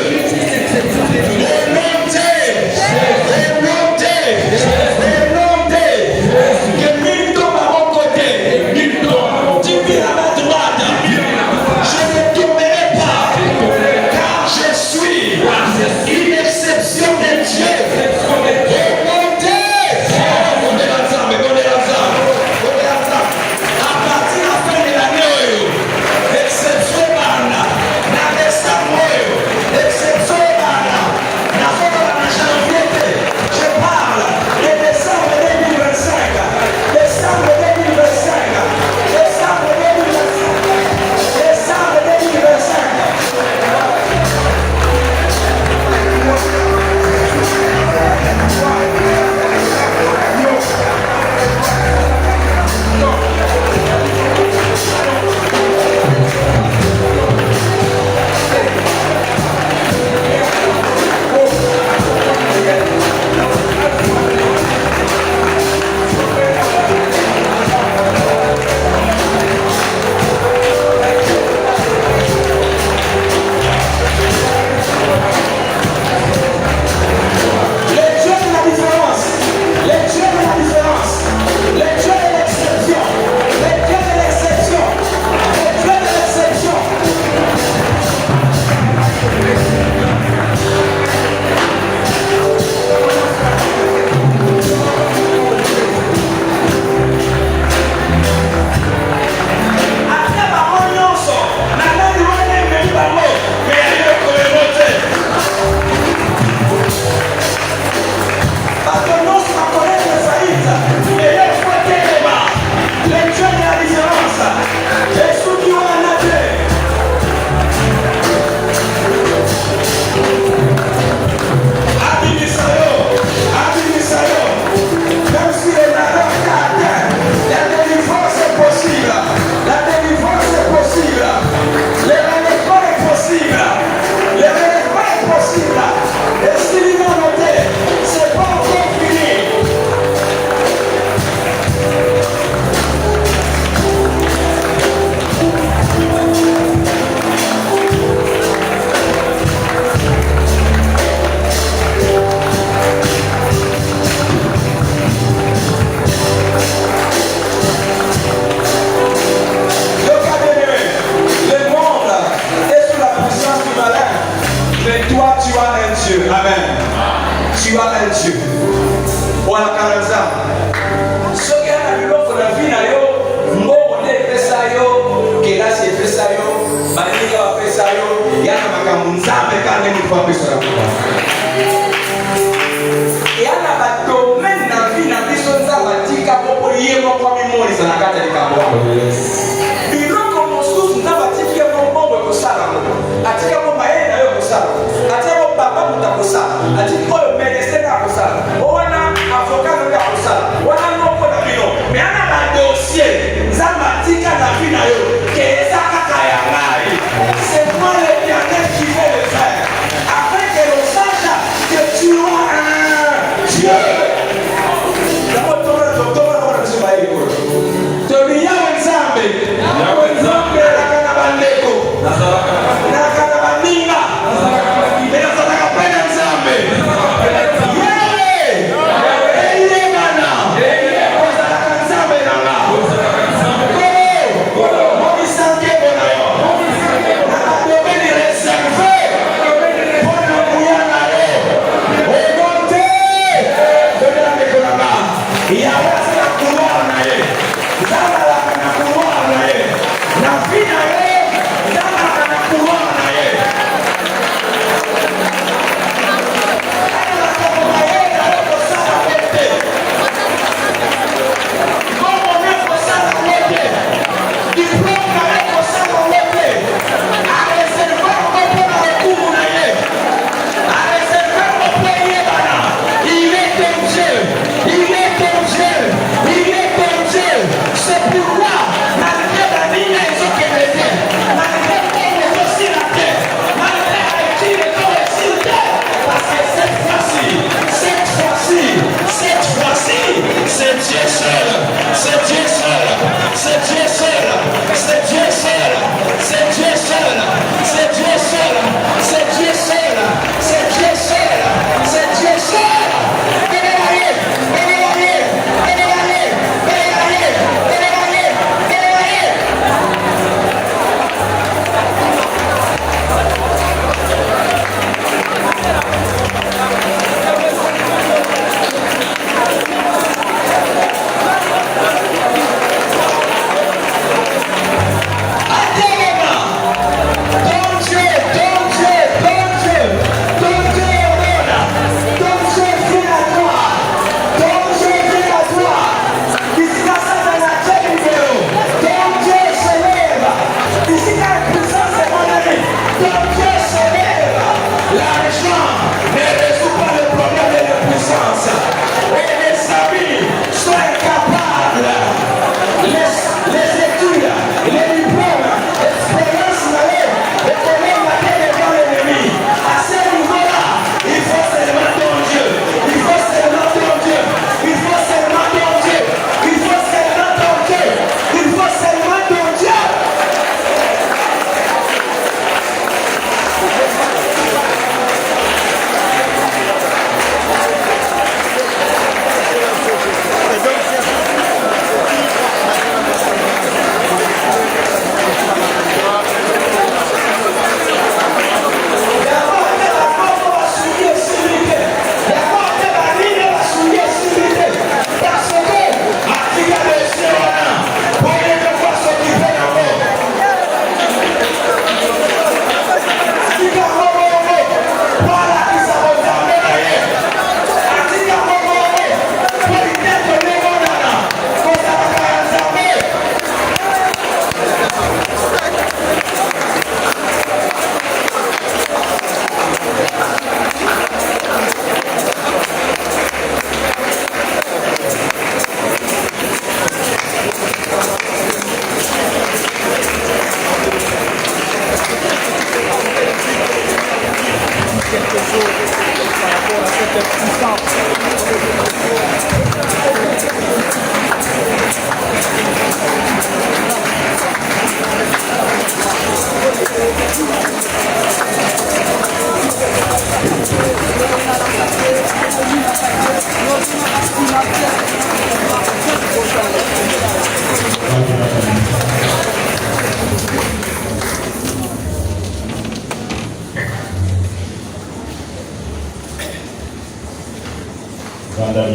tu as un Dieu. Voilà Karanza. Ce qui a vu l'offre de vie, on est fait ça, Kérasi fait ça, Manika fait ça, Yana Makamunza, mais quand même, il faut appeler ça. Et à la domaine de la vie, la vie, on a dit qu'à propos de l'IE, on va pas mémoriser la carte de Karanza. C'est moi l'Éternel qui vais le faire. Afin que l'on sache que tu as un Dieu.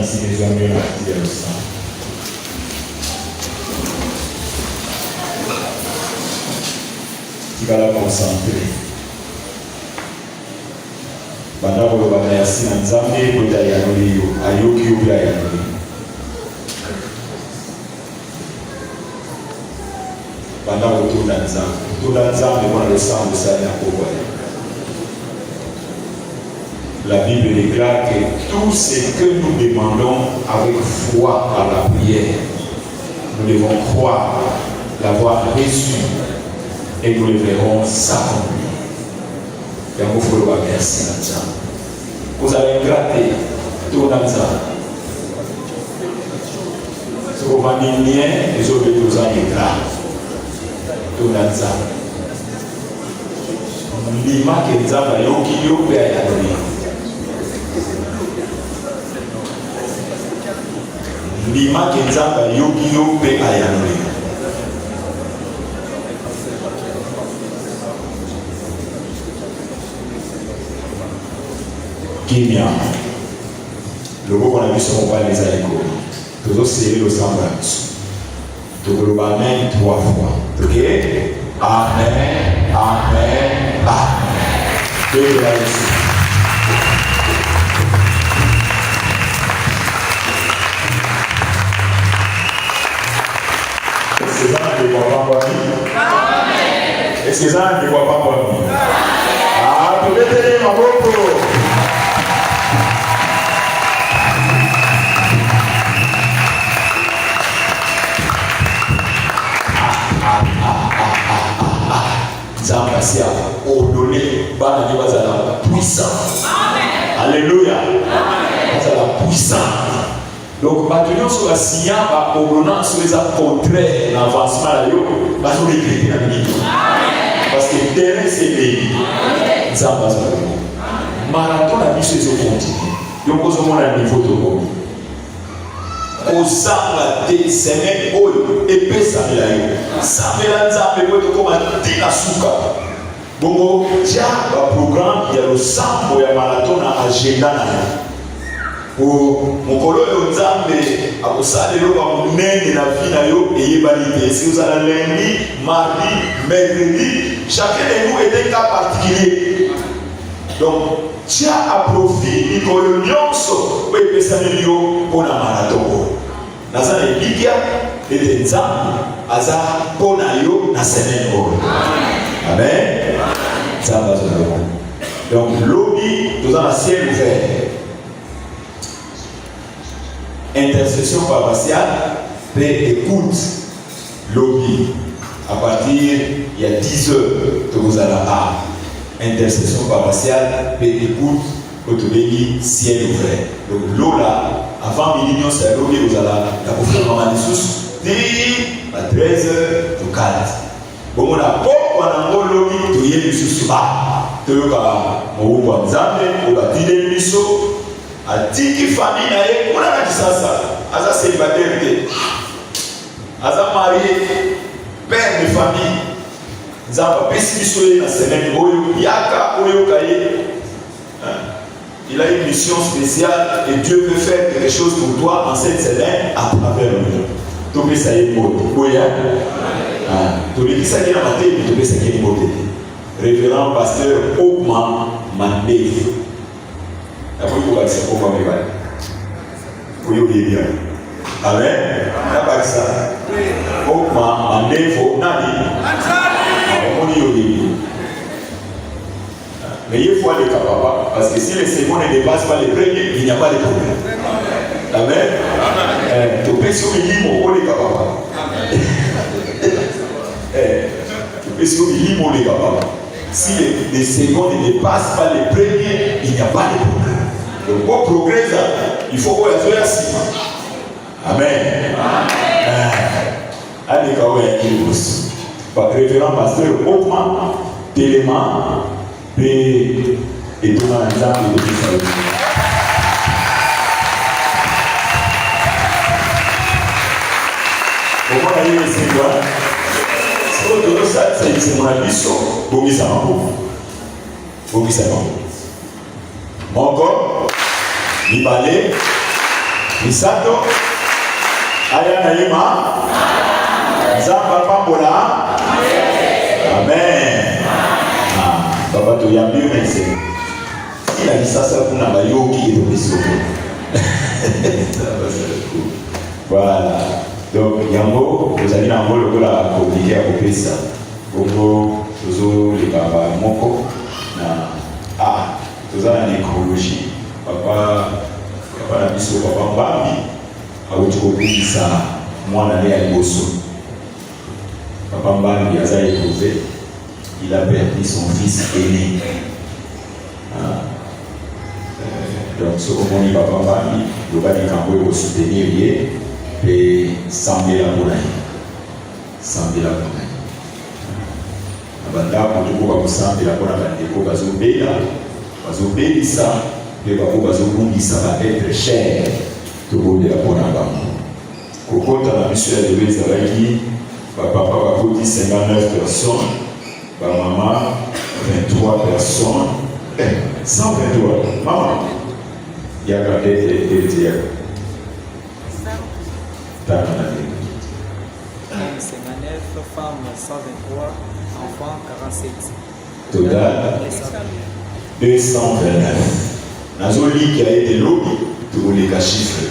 Ici les hommes et la le sang. Tu vas la concentrer. Pendant que vous allez merci dans Zambé, vous allez aller à Yoki ou à Yanoli. pendant autour d'un an. Autour d'un an, on le sang de ça et la Bible déclare que tout ce que nous demandons avec foi par la prière, nous devons croire l'avoir reçu et nous le verrons s'accomplir. Et on vous le merci. Vous allez gratter tout dans ça. Ce que vous avez dit, les autres vous avez gratté. Tout dans ça. L'image que nous avons, il y a lima ke nzamba yoki yo pe ayanoli kimia loboko na biso mobali eza likolo tozosele losambo ya biso tokoloba amen 3 fois ok amen amen amen toyola yesu. Est-ce que ça ne voit pas moi? Ah, tu veux tenir ma boque? Zamba sia ordonné bana ni bazala puissant. Alléluia. Bazala puissant. Donc, maintenant, sur la signa, la ordonnance, les a contraire l'avancement là, bah, on est dans le parce que le terrain, c'est pays. Ça va se faire. Marathon, la vie, c'est au continent. Donc, on a un niveau de monde. On s'en va des semaines, et puis ça me l'a. Ça me l'a, ça me l'a, comme un dit la souka. Bon, tiens, le programme, il y a le sang pour le marathon à agenda. Mokolo yo nzambe akosalelo ba munene na vie na yo eyebani te. Si vous allez lundi, mardi, mercredi, chacun de nous est un cas particulier. Donc, tu as à profit mikolo nyonso po epesani yo pona marathon. Naza na ligia ete nzambe aza pona yo na semaine oyo. Amen. Nzambe azoloba. Donc, lobi toza na ciel ouvert. Intercession paroissiale, écoute lobby à partir il y a 10 heures que vous allez à intercession paroissiale, écoute autobéi ciel ouvert. Donc l'eau là, avant midi, c'est l'eau vous allez la confirmer à l'issue à 13 heures au 4. Bon, on a beaucoup de lobby, tu y es sous bas. Tu as mon wanzambe, on a dit les missos. Atiki famille na ye kuna na kisasa aza célibataire te aza marié père de famille nzamba pesi biso ye na semaine oyo yaka oyo kaye il a une mission spéciale et Dieu veut faire quelque chose pour toi en cette semaine à travers le monde. Tobe ça y est boya tobe kisa kina maté tobe ça qui est beauté révérend pasteur Okma Mandé. Après, vous allez se comprendre. Vous voyez bien. Amen. Pas ça. Oh, ma défaut, nani. On y est. Mais il faut aller capable. Parce que si les secondes ne dépassent pas les premiers, il n'y a pas de problème. Amen. Tu peux sur le lit, on est capable. Tu peux sur le lit, on est capable. Si les secondes ne dépassent pas les premiers, il n'y a pas de problème. Donc, pour progresser, il faut qu'on ait assis. Amen. Allez, quand on est révérend pasteur, Okma, Téléma, et tout le monde de tout Comment aller les Seigneurs? C'est mon ambition. Bongisa Mambo. Bongisa Mambo. Mongo, Libale, Misato, Ayanaïma, Zamba Pambola. Amen. Papa, tu y as mieux, merci. Il a dit ça pour la yoki et le bisou. Voilà. Donc, yango, vous avez un rôle de la communiquer à côté ça. Bongo, toujours les papas moko, vous avez la nécrologie. Papa la mission, papa Mbambi, a eu ça, moi l'année à Liboso. Papa Mbambi a éprouvé, il a perdu son fils aîné. Donc, ce qu'on dit, papa Mbambi, il va dire qu'on peut soutenir et sembler la bonne. Sembler la bonne. Abanda pour tout le monde sembler la bonne année. Pour bazobéi ça, et bazobéi ça va être cher. Tout le monde est la bonne année. Quand on a monsieur à l'église avec papa va coûter 59 personnes, maman 23 personnes, 123. Maman, il y a quand même des c'est 9 femmes 123, enfants 47. Total 229. Nazoli qui a été lobby, tous les cas chiffres.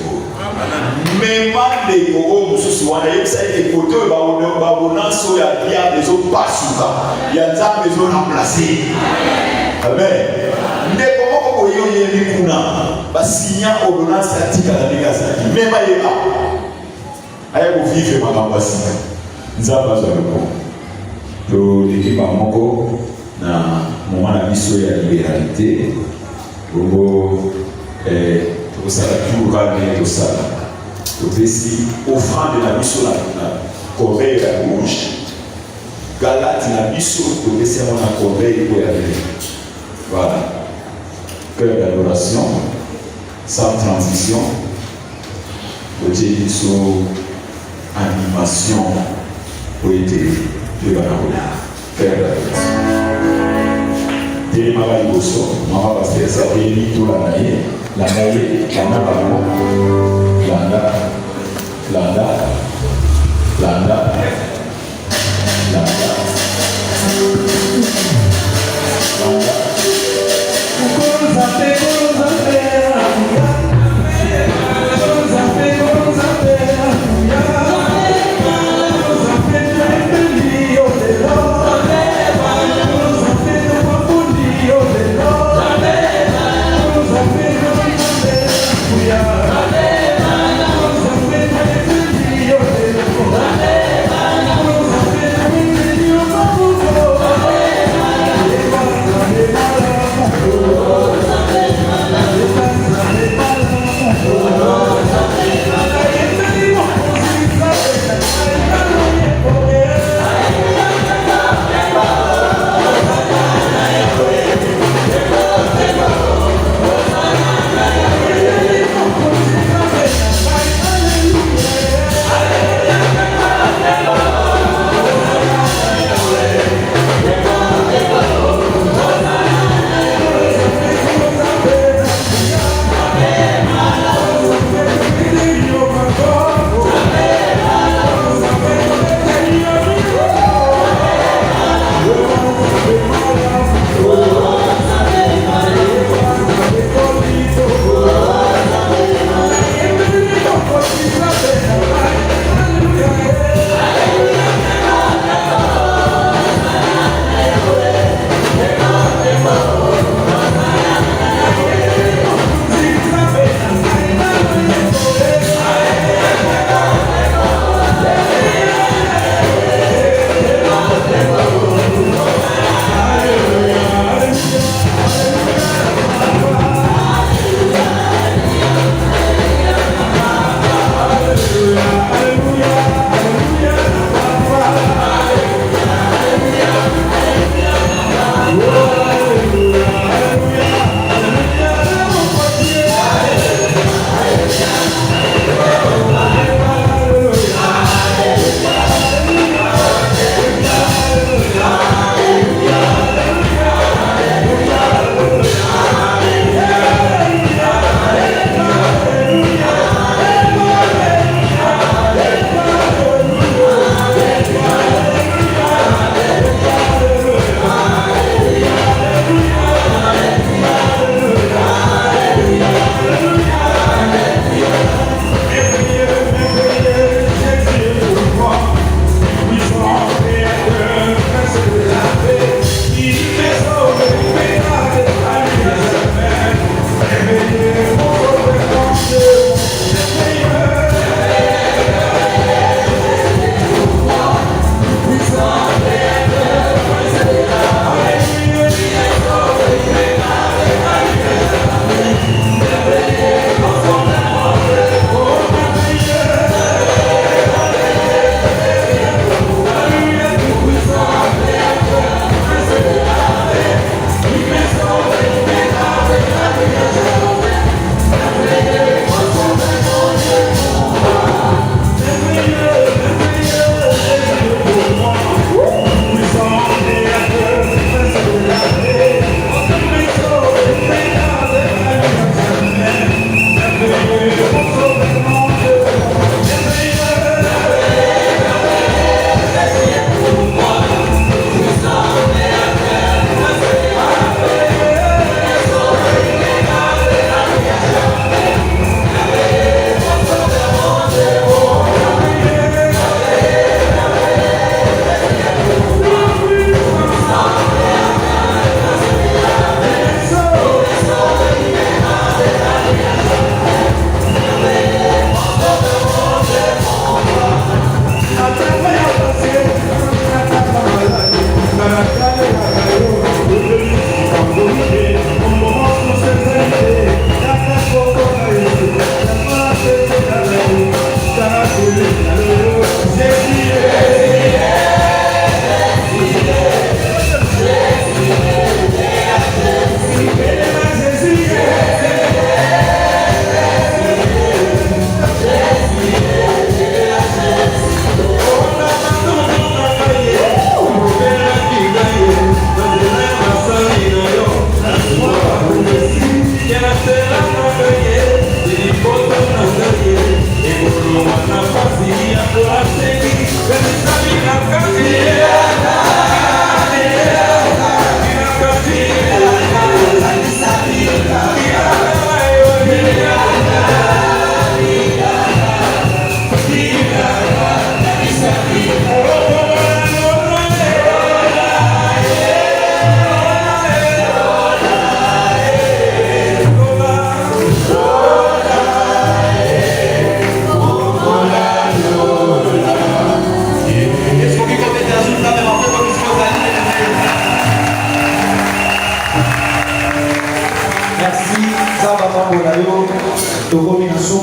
Mais pas les gros, ce soit les photos, il y a des autres pas il y a des autres remplacés. Amen. Mais comment vous voyez les gens qui ont une ordonnance statique à la négation, même pas les gars. Aïe, vous vivez ma capacité. Nous avons besoin de vous. Pour l'équipe à Moko, dans le moment de la mission et la libéralité, pour ça, tout va bien, tout ça. Pour ici, offrande de la mission, la corbeille la rouge, galate la mission, pour laisser la corbeille pour y aller. Voilà. Cœur d'adoration, sans transition, pour dire sous animation, pour aider le Banabola. Cœur d'adoration. Téléma va y bosser, maman va faire ça, et lui tout la naïe, Landa. Yeah.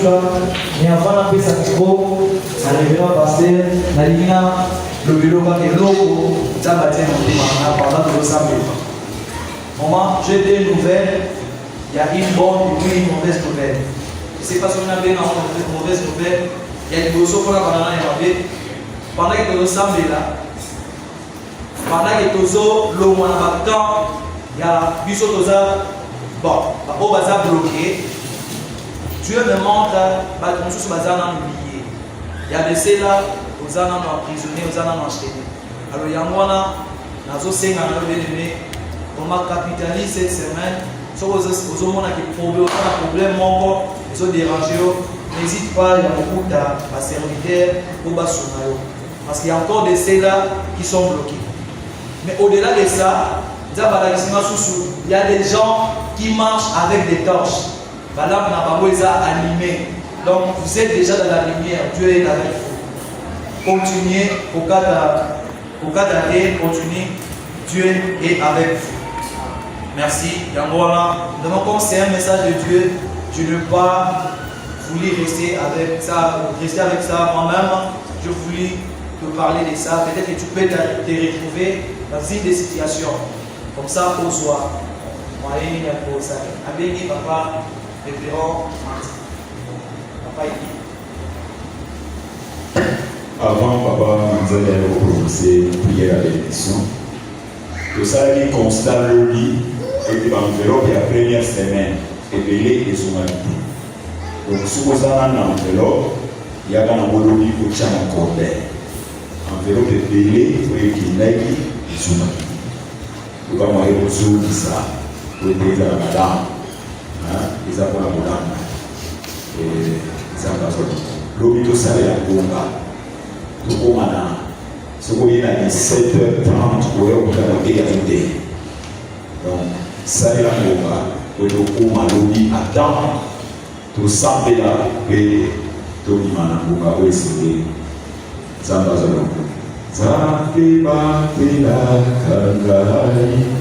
Souka, mais avant d'appeler sa micro, à l'événement pasteur, la ligne, le vélo va être lourd, ça va être pendant que l'ensemble. Maman, j'ai deux nouvelles. Il y a une bonne et une mauvaise nouvelle. Je ne sais pas si on a bien une mauvaise nouvelle. Il y a une grosse fois pendant que nous sommes là, pendant que nous sommes le mois de temps, il y a Bissot bon, on va bloqué. Dieu me montre que nous sommes oubliés. Il y a des ceux là, nous sommes emprisonnés, nous sommes enchaînés. Alors il y a moi là, nous sommes on m'a capitalisé cette semaine. Si vous avez un problème, ils ont dérangé. N'hésite pas, il y a beaucoup de serviteurs pour Bassonayo. Parce qu'il y a encore des ceux-là qui sont bloqués. Mais au-delà de ça, il y a des gens qui marchent avec des torches. Voilà, on a animé. Donc vous êtes déjà dans la lumière. Dieu est avec vous. Continuez au cas d'arrêt, continuez. Dieu est avec vous. Merci. Donc comme c'est un message de Dieu, je ne veux pas voulu rester avec ça, moi-même. Je voulais te parler de ça. Peut-être que tu peux te retrouver dans une des situations. Comme ça, au soir. Moi, il y a pour ça. Avec papa, référent, papa, il dit. Avant, papa, nous allons prononcer une prière à bénédiction. Que ça ait constat lobby et que l'enveloppe de la première semaine est belée et humanité. Donc, si vous avez un enveloppe, il y a un lobby pour tient un corbeille. Enveloppe est belée pour qu'il n'aille et humanité. Vous allez voir les ça pour aider la madame. Ils ont la madame. Et ils ont la lobby tout ça est à Bonga. Tout le monde a. Ce qu'on est à 17h30 pour regarder la vidéo. Donc, ça est la Bonga. Pour le coup, lobby attend. Tout ça est là. Et tout le monde a Bonga. Oui, c'est ça. Zambi Bakila Kangai.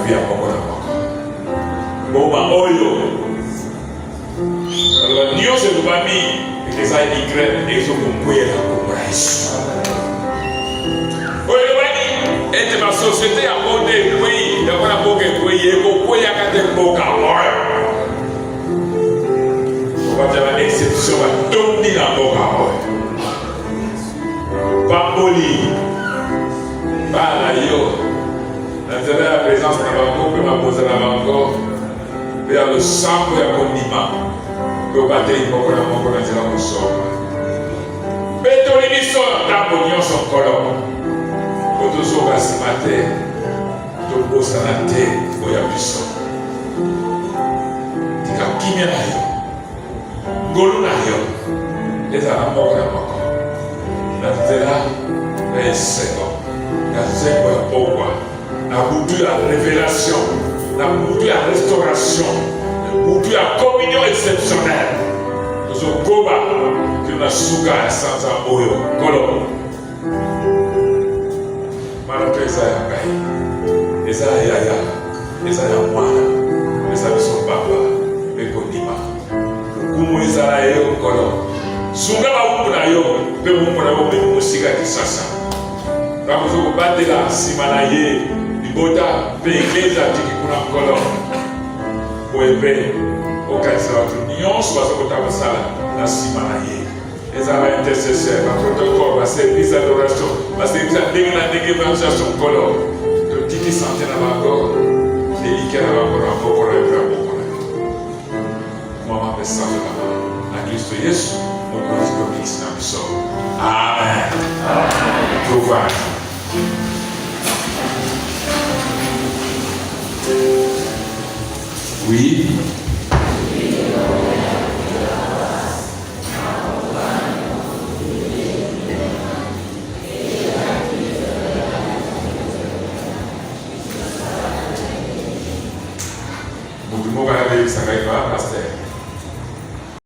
vie à moko na moko. Boma oyo. Alors nyonso lobami eza Ukraine ezokokwela komona Yesu. Oyo lobani ete basosiété ya monde ekwei yango na mboka ekwei ekokweyaka te mboka oyo. Obatala exception batondi na mboka oyo. Bamboli bana yo na nzela ya présence na bango mpe maboza na bango mpe ya losambo ya kondima mpe obateli moko na moko na nzela kosomba mpe toli biso ntango nyonso nkolo po tozoka nsima te tobosana te oya biso tika kimia na yo ngolu na yo ezala moko na moko na nzela na esengo na nzembo ya pokwa na butu ya révélation na butu ya restauration na butu ya communion exceptionnelle tozokoba kino na suka ya sanza oyo kolo mana mpe eza ya ngai eza ya yaya eza ya mwana eza biso papa mpe kondima lokumu ezala yo kolo sunga bawumbu na yo mpe bumbu na yo mpe mosika kisasa bakozokobatela nsima na ye libota mpe eglise atiki kuna nkolo po epe okanisa bato nyonso bazokota kosala na nsima na ye ezala intercesseur baprotocole baservice adoration baservice ya ndenge na ndenge evangelisation nkolo totiki sante na bango elike na bango na mbokola epe ya mbokola mama mpe sangelama na kristo yesu mokonzi komikisi na biso amen. Provide. Oui. Mon mot va aller, ça va être pasteur.